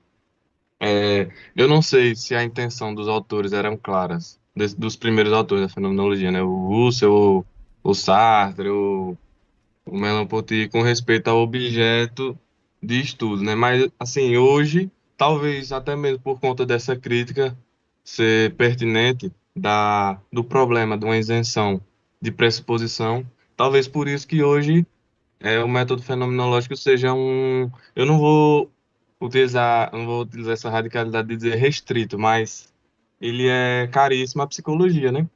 Eu não sei se a intenção dos autores eram claras, dos primeiros autores da fenomenologia, né? O Husserl, o Sartre, o Merleau-Ponty, com respeito ao objeto de estudo, né? Mas, assim, hoje, talvez até mesmo por conta dessa crítica ser pertinente do problema de uma isenção de pressuposição, talvez por isso que hoje o método fenomenológico seja um. Eu não vou utilizar essa radicalidade de dizer restrito, mas ele é caríssimo à psicologia, né?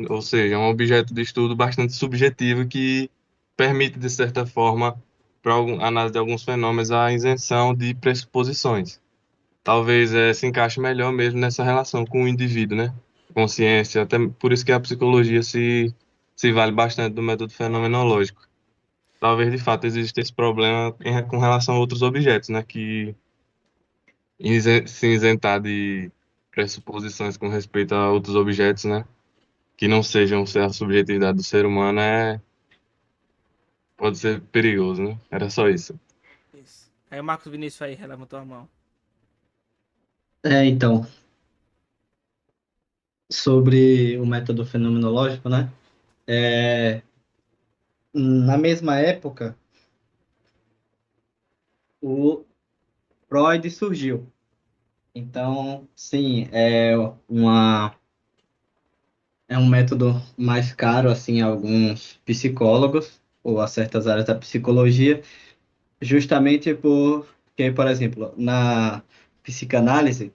Ou seja, é um objeto de estudo bastante subjetivo que permite, de certa forma, para a análise de alguns fenômenos, a isenção de pressuposições. Talvez se encaixe melhor mesmo nessa relação com o indivíduo, né? Consciência, até por isso que a psicologia se vale bastante do método fenomenológico. Talvez, de fato, exista esse problema com relação a outros objetos, né? Que se isentar de pressuposições com respeito a outros objetos, né? Que não sejam a subjetividade do ser humano pode ser perigoso, né? Era só isso. Isso. Aí o Marcos Vinícius aí levantou a mão. Então, sobre o método fenomenológico, né? É, Na mesma época, o Freud surgiu. Então, sim, uma, é um método mais caro, assim, a alguns psicólogos ou a certas áreas da psicologia, justamente porque, por exemplo, na psicanálise,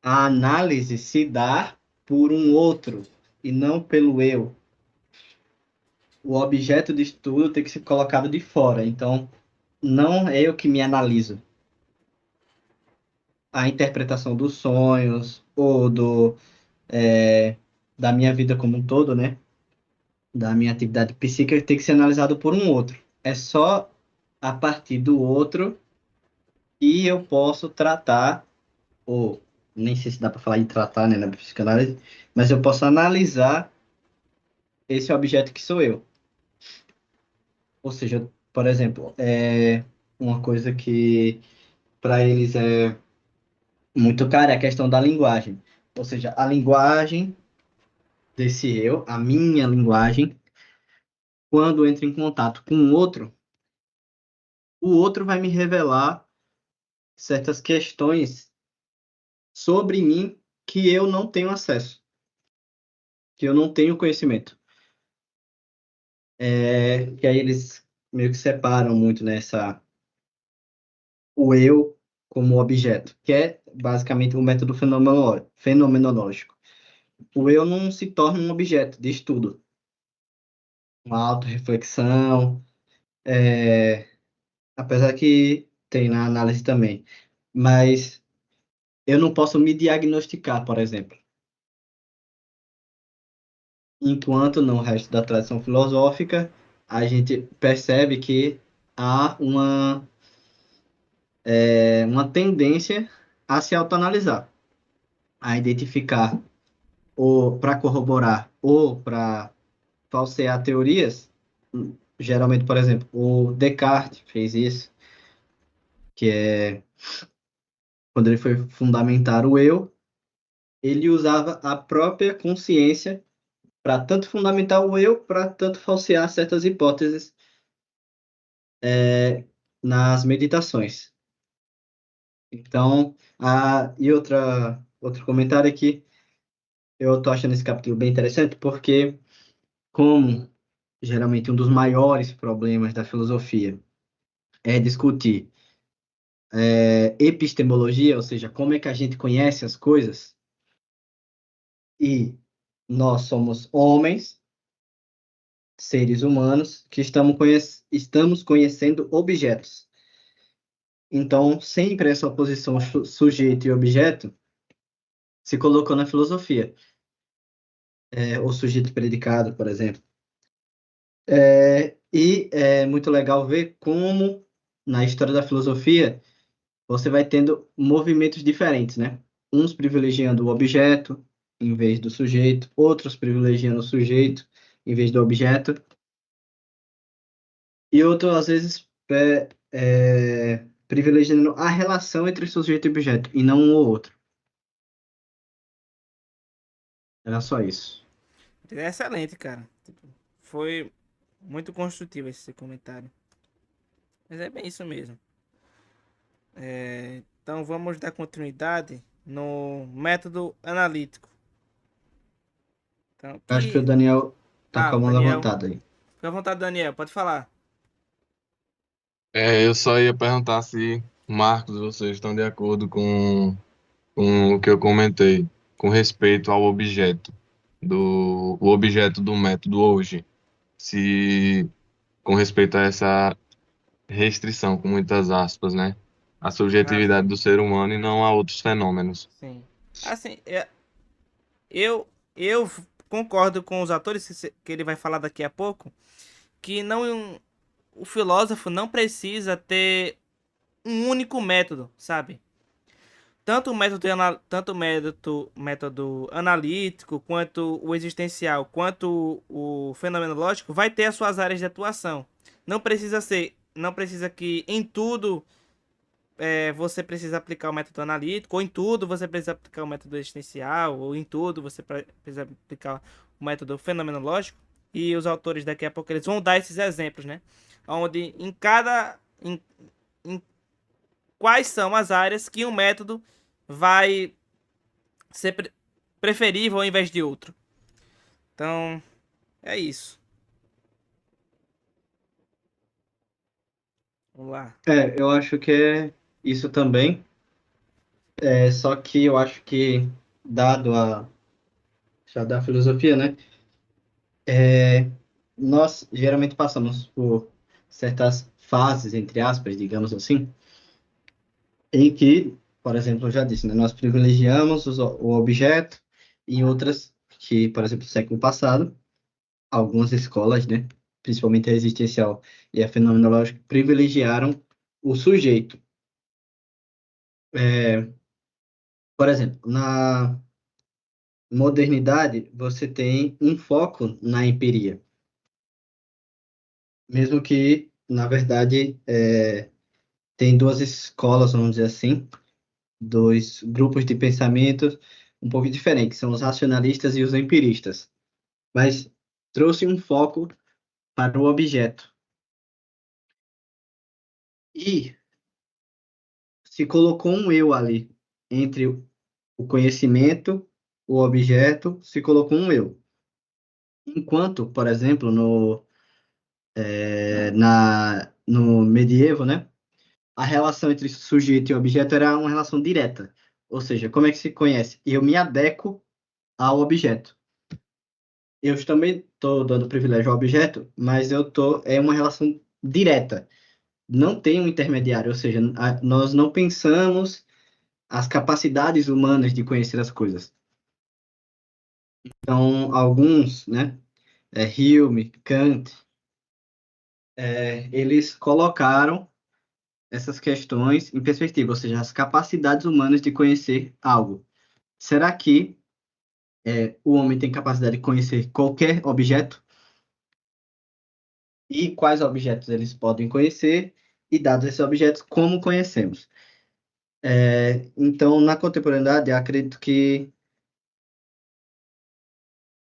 a análise se dá por um outro e não pelo eu. O objeto de estudo tem que ser colocado de fora. Então, não é eu que me analiso. A interpretação dos sonhos ou da minha vida como um todo, né? Da minha atividade psíquica tem que ser analisado por um outro. É só a partir do outro que eu posso tratar, ou nem sei se dá para falar de tratar, né, na psicanálise, mas eu posso analisar esse objeto que sou eu. Ou seja, por exemplo, uma coisa que para eles é muito cara é a questão da linguagem. Ou seja, a linguagem desse eu, a minha linguagem, quando entra em contato com o outro vai me revelar certas questões sobre mim que eu não tenho acesso, que eu não tenho conhecimento. Que aí eles meio que separam muito nessa o eu como objeto, que é basicamente o método fenomenológico. O eu não se torna um objeto de estudo, uma autorreflexão, apesar que tem na análise também, mas eu não posso me diagnosticar, por exemplo. Enquanto no resto da tradição filosófica, a gente percebe que há uma tendência a se autoanalisar, a identificar ou para corroborar ou para falsear teorias. Geralmente, por exemplo, o Descartes fez isso, que é quando ele foi fundamentar o eu, ele usava a própria consciência para tanto fundamentar o eu, para tanto falsear certas hipóteses nas meditações. Então, outro comentário aqui, eu estou achando esse capítulo bem interessante, porque, como geralmente um dos maiores problemas da filosofia é discutir epistemologia, ou seja, como é que a gente conhece as coisas, e nós somos homens, seres humanos, que estamos conhecendo objetos. Então, sempre essa oposição sujeito e objeto se colocou na filosofia, o sujeito e predicado, por exemplo. E é muito legal ver como, na história da filosofia, você vai tendo movimentos diferentes, né? Uns privilegiando o objeto em vez do sujeito, outros privilegiando o sujeito em vez do objeto, e outros, às vezes, privilegiando a relação entre sujeito e objeto, e não um ou outro. Era só isso. É excelente, cara. Tipo, foi muito construtivo esse comentário. Mas é bem isso mesmo. Então vamos dar continuidade no método analítico. Então, Acho que o que... Daniel tá Ah, com o a mão Daniel. levantada aí. Fica à vontade, Daniel. Pode falar. Eu só ia perguntar se, Marcos, vocês estão de acordo com o que eu comentei, com respeito ao objeto, o objeto do método hoje, se com respeito a essa restrição, com muitas aspas, né? A Ah, subjetividade sim. do ser humano e não a outros fenômenos. Sim. Assim, eu concordo com os autores que ele vai falar daqui a pouco, que não o filósofo não precisa ter um único método, sabe? Tanto o método analítico, quanto o existencial, quanto o fenomenológico, vai ter as suas áreas de atuação. Não precisa que em tudo você precisa aplicar o método analítico, ou em tudo você precisa aplicar o método existencial, ou em tudo você precisa aplicar o método fenomenológico. E os autores daqui a pouco eles vão dar esses exemplos, né? Onde em quais são as áreas que um método vai ser preferível ao invés de outro. Então, é isso. Vamos lá. Eu acho que é isso também. Só que eu acho que, dado já da filosofia, né? Nós geralmente passamos por certas fases, entre aspas, digamos assim, em que, por exemplo, eu já disse, né? Nós privilegiamos o objeto, e outras que, por exemplo, no século passado, algumas escolas, né? Principalmente a existencial e a fenomenológica, privilegiaram o sujeito. Por exemplo, modernidade, você tem um foco na empiria. Mesmo que, na verdade, tem duas escolas, vamos dizer assim, dois grupos de pensamento um pouco diferentes, são os racionalistas e os empiristas. Mas trouxe um foco para o objeto. E se colocou um eu ali, entre o conhecimento, o objeto, se colocou um eu. Enquanto, por exemplo, no medievo, né, a relação entre sujeito e objeto era uma relação direta. Ou seja, como é que se conhece? Eu me adequo ao objeto. Eu também estou dando privilégio ao objeto, mas é uma relação direta. Não tem um intermediário, ou seja, nós não pensamos as capacidades humanas de conhecer as coisas. Então, alguns, né, Hume, Kant, eles colocaram essas questões em perspectiva, ou seja, as capacidades humanas de conhecer algo. Será que o homem tem capacidade de conhecer qualquer objeto? E quais objetos eles podem conhecer? E dados esses objetos, como conhecemos? Então, na contemporaneidade, eu acredito que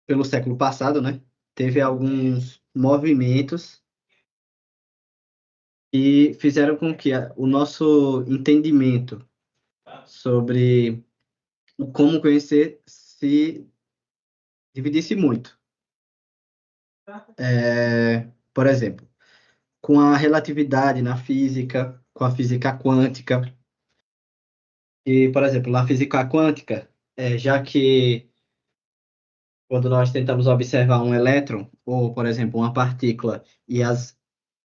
pelo século passado, né, teve alguns movimentos que fizeram com que o nosso entendimento sobre o como conhecer se dividisse muito. Por exemplo, com a relatividade na física, com a física quântica. E, por exemplo, na física quântica, já que quando nós tentamos observar um elétron, ou, por exemplo, uma partícula,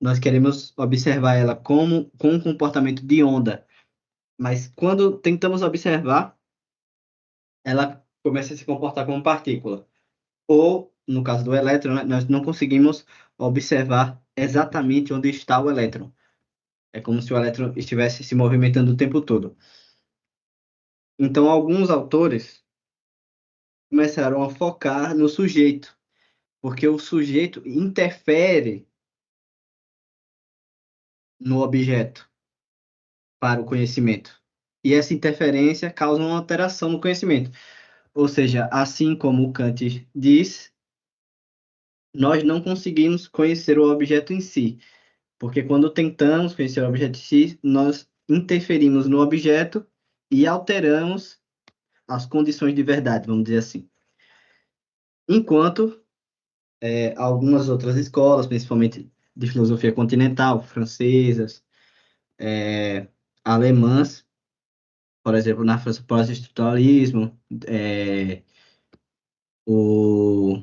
nós queremos observar ela com um comportamento de onda, mas quando tentamos observar, ela começa a se comportar como partícula. Ou, no caso do elétron, né, nós não conseguimos observar exatamente onde está o elétron. É como se o elétron estivesse se movimentando o tempo todo. Então, alguns autores começaram a focar no sujeito, porque o sujeito interfere no objeto para o conhecimento. E essa interferência causa uma alteração no conhecimento. Ou seja, assim como o Kant diz, nós não conseguimos conhecer o objeto em si, porque quando tentamos conhecer o objeto em si, nós interferimos no objeto e alteramos as condições de verdade, vamos dizer assim. Enquanto algumas outras escolas, principalmente de filosofia continental, francesas, alemãs, por exemplo, na França, pós-estruturalismo, o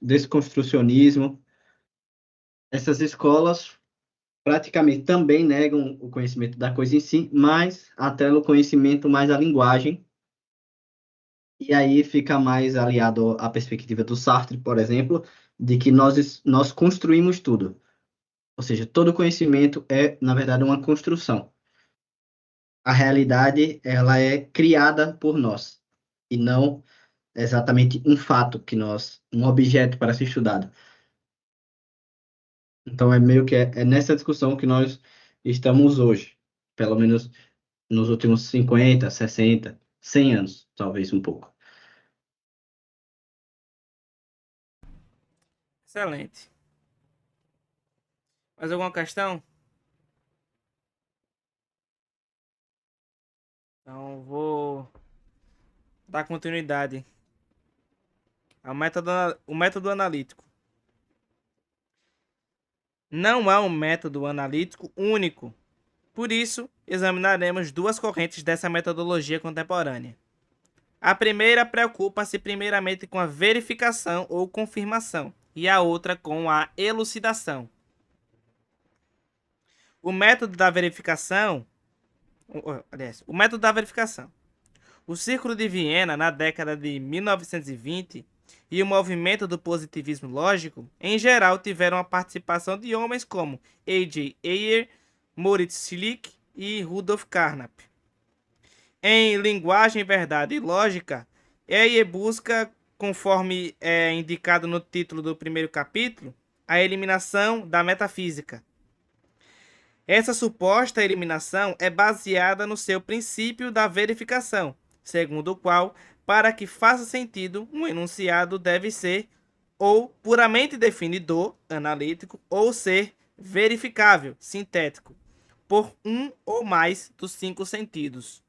desconstrucionismo, essas escolas praticamente também negam o conhecimento da coisa em si, mas atrelam o conhecimento mais à linguagem, e aí fica mais aliado à perspectiva do Sartre, por exemplo, de que nós construímos tudo. Ou seja, todo conhecimento é, na verdade, uma construção. A realidade, ela é criada por nós, e não exatamente um fato um objeto para ser estudado. Então, é meio que nessa discussão que nós estamos hoje, pelo menos nos últimos 50, 60, 100 anos, talvez um pouco. Excelente. Mais alguma questão? Então, vou dar continuidade ao o método analítico. Não há um método analítico único. Por isso, examinaremos duas correntes dessa metodologia contemporânea. A primeira preocupa-se primeiramente com a verificação ou confirmação, e a outra com a elucidação. O método da verificação. O método da verificação. O Círculo de Viena, na década de 1920, e o movimento do positivismo lógico, em geral, tiveram a participação de homens como A.J. Ayer, Moritz Schlick e Rudolf Carnap. Em Linguagem, Verdade e Lógica, E aí busca, conforme é indicado no título do primeiro capítulo, a eliminação da metafísica. Essa suposta eliminação é baseada no seu princípio da verificação, segundo o qual, para que faça sentido, um enunciado deve ser ou puramente definidor, analítico, ou ser verificável, sintético, por um ou mais dos 5 sentidos.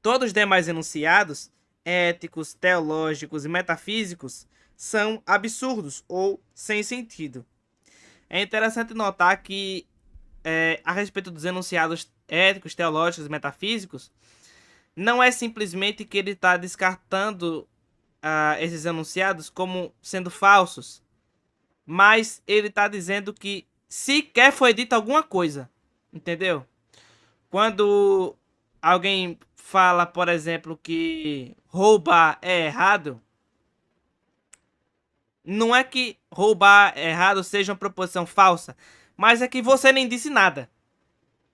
Todos os demais enunciados, éticos, teológicos e metafísicos, são absurdos ou sem sentido. É interessante notar que, a respeito dos enunciados éticos, teológicos e metafísicos, não é simplesmente que ele está descartando esses enunciados como sendo falsos, mas ele está dizendo que sequer foi dita alguma coisa, entendeu? Quando alguém fala, por exemplo, que roubar é errado, não é que roubar é errado seja uma proposição falsa, mas é que você nem disse nada.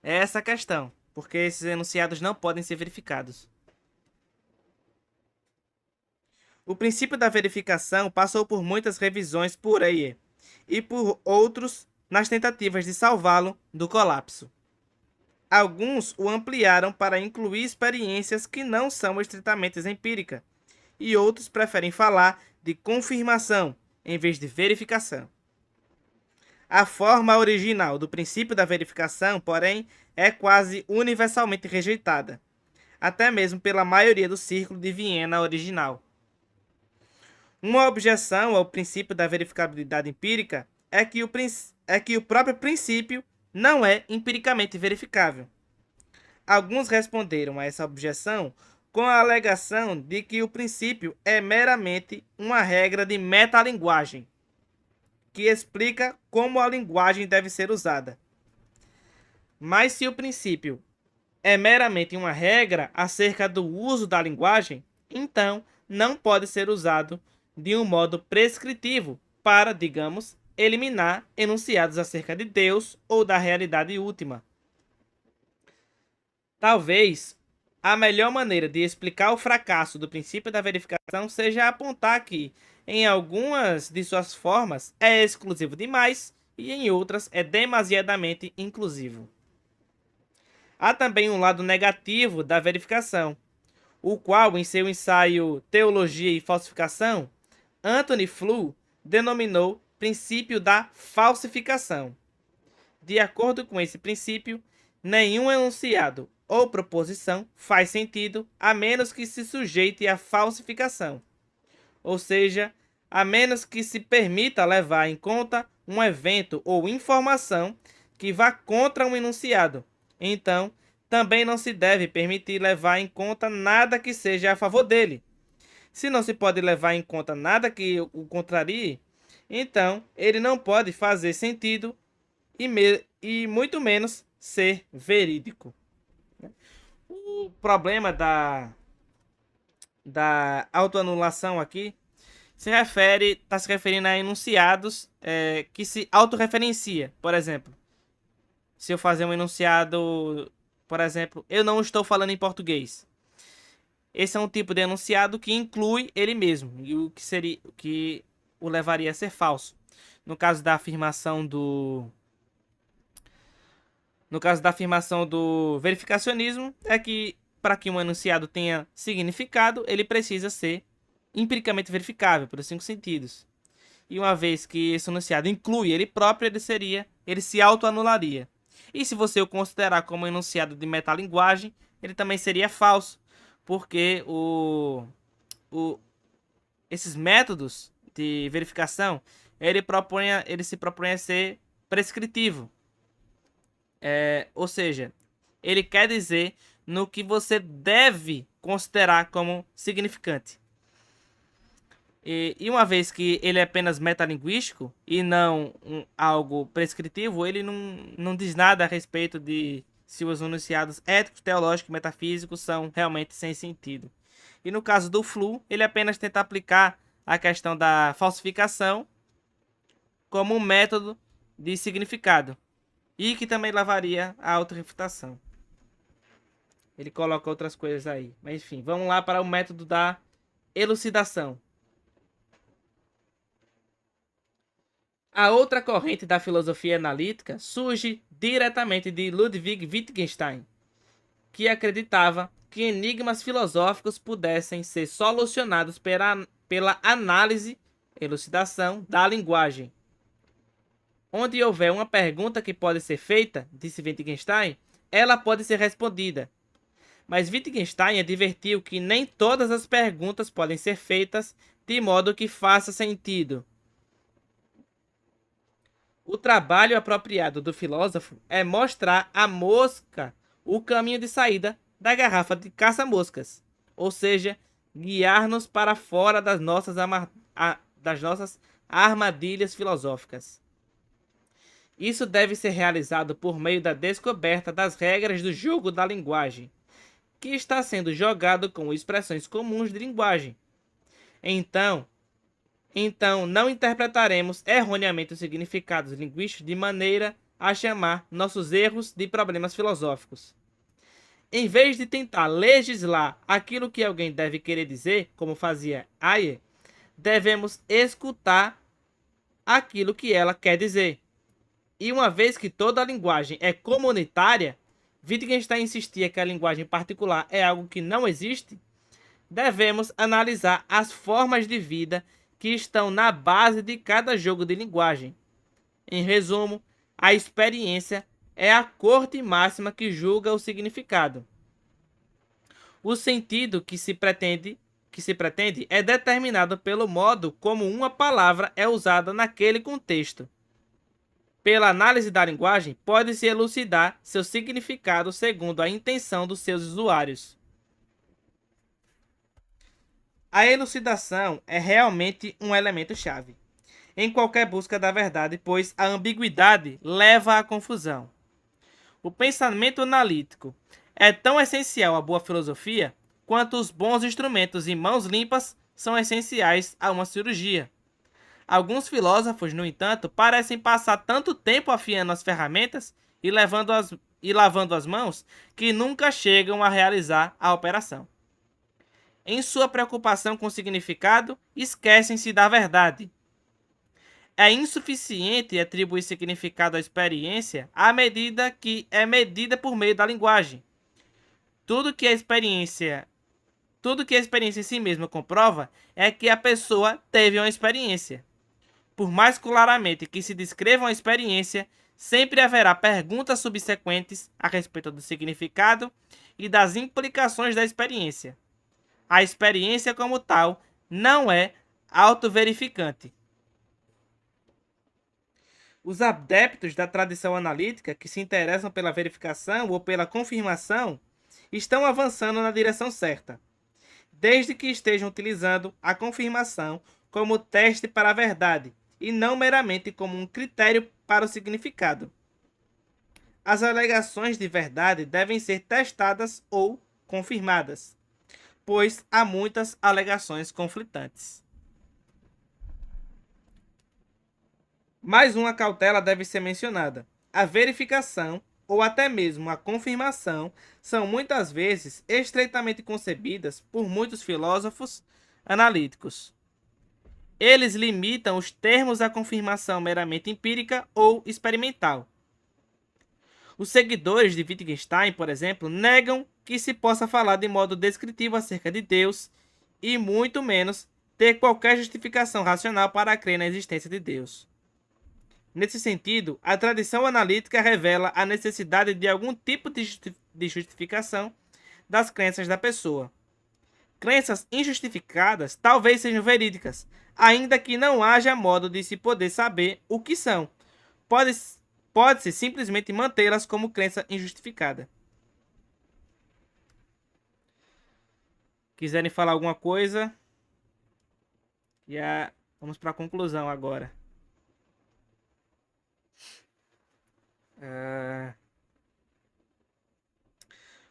É essa a questão, porque esses enunciados não podem ser verificados. O princípio da verificação passou por muitas revisões por aí e por outros nas tentativas de salvá-lo do colapso. Alguns o ampliaram para incluir experiências que não são estritamente empíricas, e outros preferem falar de confirmação em vez de verificação. A forma original do princípio da verificação, porém, é quase universalmente rejeitada, até mesmo pela maioria do Círculo de Viena original. Uma objeção ao princípio da verificabilidade empírica é que o próprio princípio não é empiricamente verificável. Alguns responderam a essa objeção com a alegação de que o princípio é meramente uma regra de metalinguagem, que explica como a linguagem deve ser usada. Mas se o princípio é meramente uma regra acerca do uso da linguagem, então não pode ser usado de um modo prescritivo para, digamos, eliminar enunciados acerca de Deus ou da realidade última. Talvez a melhor maneira de explicar o fracasso do princípio da verificação seja apontar que, em algumas de suas formas, é exclusivo demais e em outras é demasiadamente inclusivo. Há também um lado negativo da verificação, o qual, em seu ensaio Teologia e Falsificação, Anthony Flew denominou princípio da falsificação. De acordo com esse princípio, nenhum enunciado ou proposição faz sentido a menos que se sujeite à falsificação, ou seja, a menos que se permita levar em conta um evento ou informação que vá contra um enunciado. Então, também não se deve permitir levar em conta nada que seja a favor dele. Se não se pode levar em conta nada que o contrarie, então ele não pode fazer sentido e muito menos ser verídico. O problema da autoanulação aqui está se referindo a enunciados que se autorreferencia. Por exemplo, se eu fazer um enunciado, por exemplo, eu não estou falando em português. Esse é um tipo de enunciado que inclui ele mesmo, e o que o levaria a ser falso. No caso da afirmação do verificacionismo, é que para que um enunciado tenha significado, ele precisa ser empiricamente verificável pelos 5 sentidos. E uma vez que esse enunciado inclui ele próprio, ele se autoanularia. E se você o considerar como enunciado de metalinguagem, ele também seria falso, porque esses métodos de verificação, ele se propõe a ser prescritivo. Ou seja, ele quer dizer no que você deve considerar como significante. E uma vez que ele é apenas metalinguístico e não algo prescritivo, ele não diz nada a respeito de se os enunciados éticos, teológicos e metafísicos são realmente sem sentido. E no caso do Flew, ele apenas tenta aplicar a questão da falsificação como um método de significado, e que também levaria à autorrefutação. Ele coloca outras coisas aí. Mas enfim, vamos lá para o método da elucidação. A outra corrente da filosofia analítica surge diretamente de Ludwig Wittgenstein, que acreditava que enigmas filosóficos pudessem ser solucionados pela análise, elucidação da linguagem. Onde houver uma pergunta que pode ser feita, disse Wittgenstein, ela pode ser respondida. Mas Wittgenstein advertiu que nem todas as perguntas podem ser feitas de modo que faça sentido. O trabalho apropriado do filósofo é mostrar à mosca o caminho de saída da garrafa de caça-moscas, ou seja, guiar-nos para fora das nossas armadilhas filosóficas. Isso deve ser realizado por meio da descoberta das regras do jogo da linguagem, que está sendo jogado com expressões comuns de linguagem. Então, não interpretaremos erroneamente os significados linguísticos de maneira a chamar nossos erros de problemas filosóficos. Em vez de tentar legislar aquilo que alguém deve querer dizer, como fazia Ayer, devemos escutar aquilo que ela quer dizer. E uma vez que toda a linguagem é comunitária, Wittgenstein insistia que a linguagem particular é algo que não existe, devemos analisar as formas de vida que estão na base de cada jogo de linguagem. Em resumo, a experiência é a corte máxima que julga o significado. O sentido que se pretende é determinado pelo modo como uma palavra é usada naquele contexto. Pela análise da linguagem, pode-se elucidar seu significado segundo a intenção dos seus usuários. A elucidação é realmente um elemento-chave em qualquer busca da verdade, pois a ambiguidade leva à confusão. O pensamento analítico é tão essencial à boa filosofia quanto os bons instrumentos e mãos limpas são essenciais a uma cirurgia. Alguns filósofos, no entanto, parecem passar tanto tempo afiando as ferramentas e lavando as mãos que nunca chegam a realizar a operação. Em sua preocupação com o significado, esquecem-se da verdade. É insuficiente atribuir significado à experiência à medida que é medida por meio da linguagem. Tudo que a experiência em si mesma comprova é que a pessoa teve uma experiência. Por mais claramente que se descreva uma experiência, sempre haverá perguntas subsequentes a respeito do significado e das implicações da experiência. A experiência como tal não é autoverificante. Os adeptos da tradição analítica que se interessam pela verificação ou pela confirmação estão avançando na direção certa, desde que estejam utilizando a confirmação como teste para a verdade e não meramente como um critério para o significado. As alegações de verdade devem ser testadas ou confirmadas, pois há muitas alegações conflitantes. Mais uma cautela deve ser mencionada. A verificação ou até mesmo a confirmação são muitas vezes estreitamente concebidas por muitos filósofos analíticos. Eles limitam os termos à confirmação meramente empírica ou experimental. Os seguidores de Wittgenstein, por exemplo, negam que se possa falar de modo descritivo acerca de Deus e muito menos ter qualquer justificação racional para crer na existência de Deus. Nesse sentido, a tradição analítica revela a necessidade de algum tipo de justificação das crenças da pessoa. Crenças injustificadas talvez sejam verídicas, ainda que não haja modo de se poder saber o que são. Pode-se simplesmente mantê-las como crença injustificada. Quiserem falar alguma coisa? Já vamos para a conclusão agora.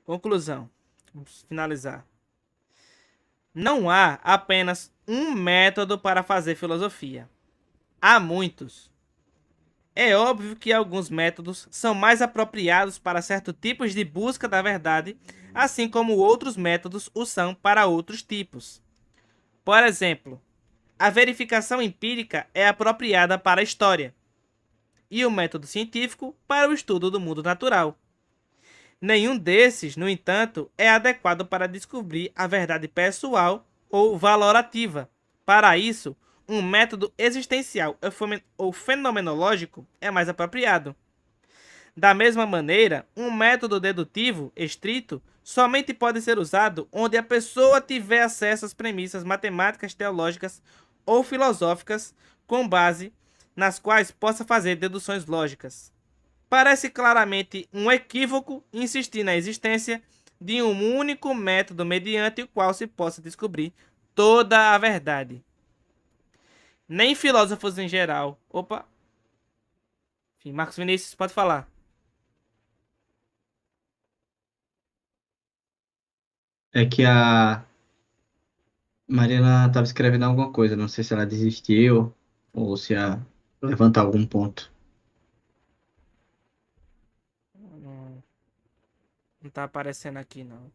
Conclusão. Vamos finalizar. Não há apenas um método para fazer filosofia. Há muitos. É óbvio que alguns métodos são mais apropriados para certos tipos de busca da verdade, assim como outros métodos o são para outros tipos. Por exemplo, a verificação empírica é apropriada para a história, e o método científico para o estudo do mundo natural. Nenhum desses, no entanto, é adequado para descobrir a verdade pessoal ou valorativa. Para isso, um método existencial ou fenomenológico é mais apropriado. Da mesma maneira, um método dedutivo estrito somente pode ser usado onde a pessoa tiver acesso às premissas matemáticas, teológicas ou filosóficas com base nas quais possa fazer deduções lógicas. Parece claramente um equívoco insistir na existência de um único método mediante o qual se possa descobrir toda a verdade. Nem filósofos em geral. Opa! Enfim, Marcos Vinícius, pode falar. É que a Mariana estava escrevendo alguma coisa, não sei se ela desistiu ou se ia levantar algum ponto. Não, não tá aparecendo aqui, não.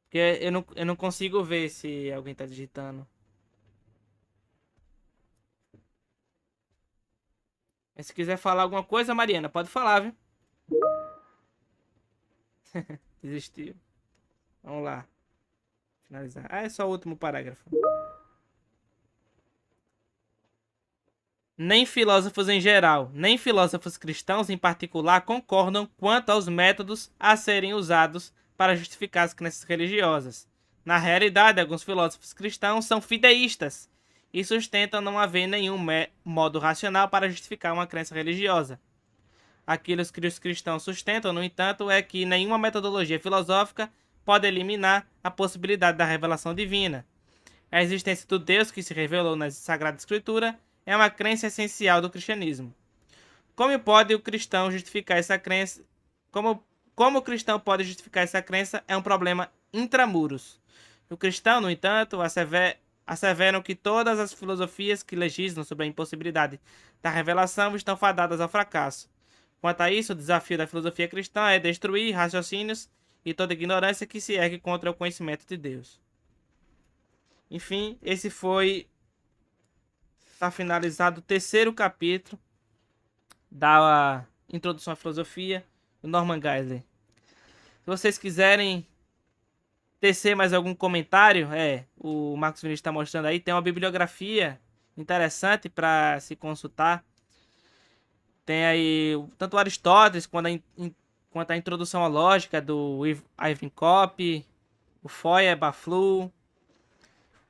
Porque eu não consigo ver se alguém tá digitando. Mas se quiser falar alguma coisa, Mariana, pode falar, viu? Desistiu. Vamos lá. Finalizar. Ah, é só o último parágrafo. Nem filósofos em geral, nem filósofos cristãos em particular concordam quanto aos métodos a serem usados para justificar as crenças religiosas. Na realidade, alguns filósofos cristãos são fideístas e sustentam não haver nenhum modo racional para justificar uma crença religiosa. Aquilo que os cristãos sustentam, no entanto, é que nenhuma metodologia filosófica pode eliminar a possibilidade da revelação divina. A existência do Deus que se revelou na Sagrada Escritura é uma crença essencial do cristianismo. Como pode o cristão justificar essa crença? Como o cristão pode justificar essa crença é um problema intramuros. O cristão, no entanto, asseveram que todas as filosofias que legislam sobre a impossibilidade da revelação estão fadadas ao fracasso. Quanto a isso, o desafio da filosofia cristã é destruir raciocínios e toda ignorância que se ergue contra o conhecimento de Deus. Enfim, esse foi... Está finalizado o terceiro capítulo da Introdução à Filosofia do Norman Geisler. Se vocês quiserem tecer mais algum comentário, o Marcos Vinícius está mostrando aí, tem uma bibliografia interessante para se consultar. Tem aí tanto Aristóteles quanto a Introdução à Lógica do Ivan Kopp, o Feuerbach-Fluh,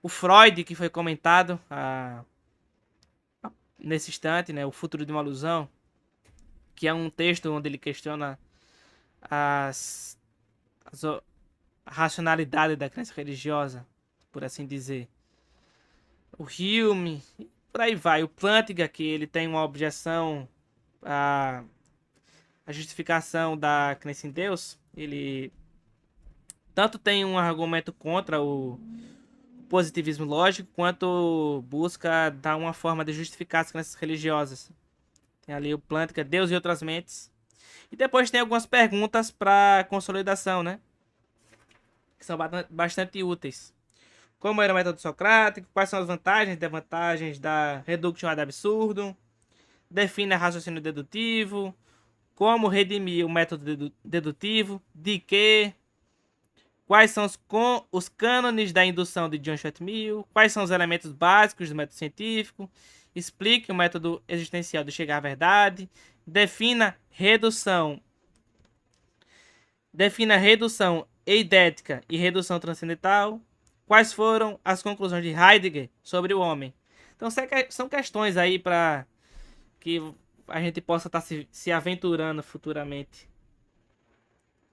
o Freud, que foi comentado nesse instante, né, O Futuro de uma Ilusão, que é um texto onde ele questiona a racionalidade da crença religiosa, por assim dizer. O Hume, por aí vai. O Plantinga, que ele tem uma objeção à justificação da crença em Deus. Ele tanto tem um argumento contra o positivismo lógico, quanto busca dar uma forma de justificar as crenças religiosas. Tem ali o Plantinga, Deus e Outras Mentes. E depois tem algumas perguntas para consolidação, né? Que são bastante úteis. Como era o método socrático? Quais são as vantagens e desvantagens da reduction ad absurdum? Define raciocínio dedutivo. Como redimir o método dedutivo? De que? Quais são os cânones da indução de John Stuart Mill? Quais são os elementos básicos do método científico? Explique o método existencial de chegar à verdade. Defina redução eidética e redução transcendental. Quais foram as conclusões de Heidegger sobre o homem? Então são questões aí para que a gente possa estar se aventurando futuramente.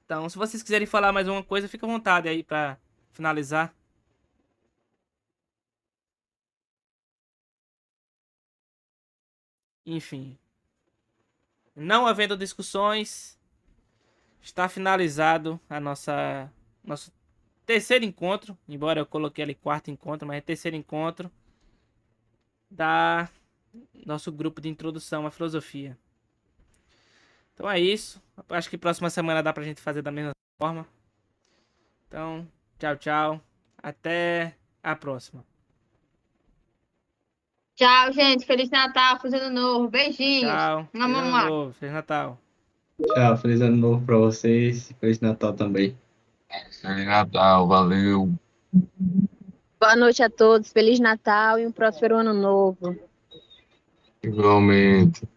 Então, se vocês quiserem falar mais uma coisa, fica à vontade aí para finalizar. Enfim. Não havendo discussões, está finalizado nosso terceiro encontro. Embora eu coloquei ali quarto encontro, mas é terceiro encontro nosso grupo de introdução à filosofia. Então é isso. Acho que próxima semana dá pra gente fazer da mesma forma. Então, tchau, tchau. Até a próxima. Tchau, gente. Feliz Natal, Feliz Ano Novo. Beijinhos. Tchau. Feliz Ano Novo. Feliz Natal. Tchau, feliz ano novo pra vocês. Feliz Natal também. Feliz Natal, valeu. Boa noite a todos, Feliz Natal e um próspero ano novo. Igualmente.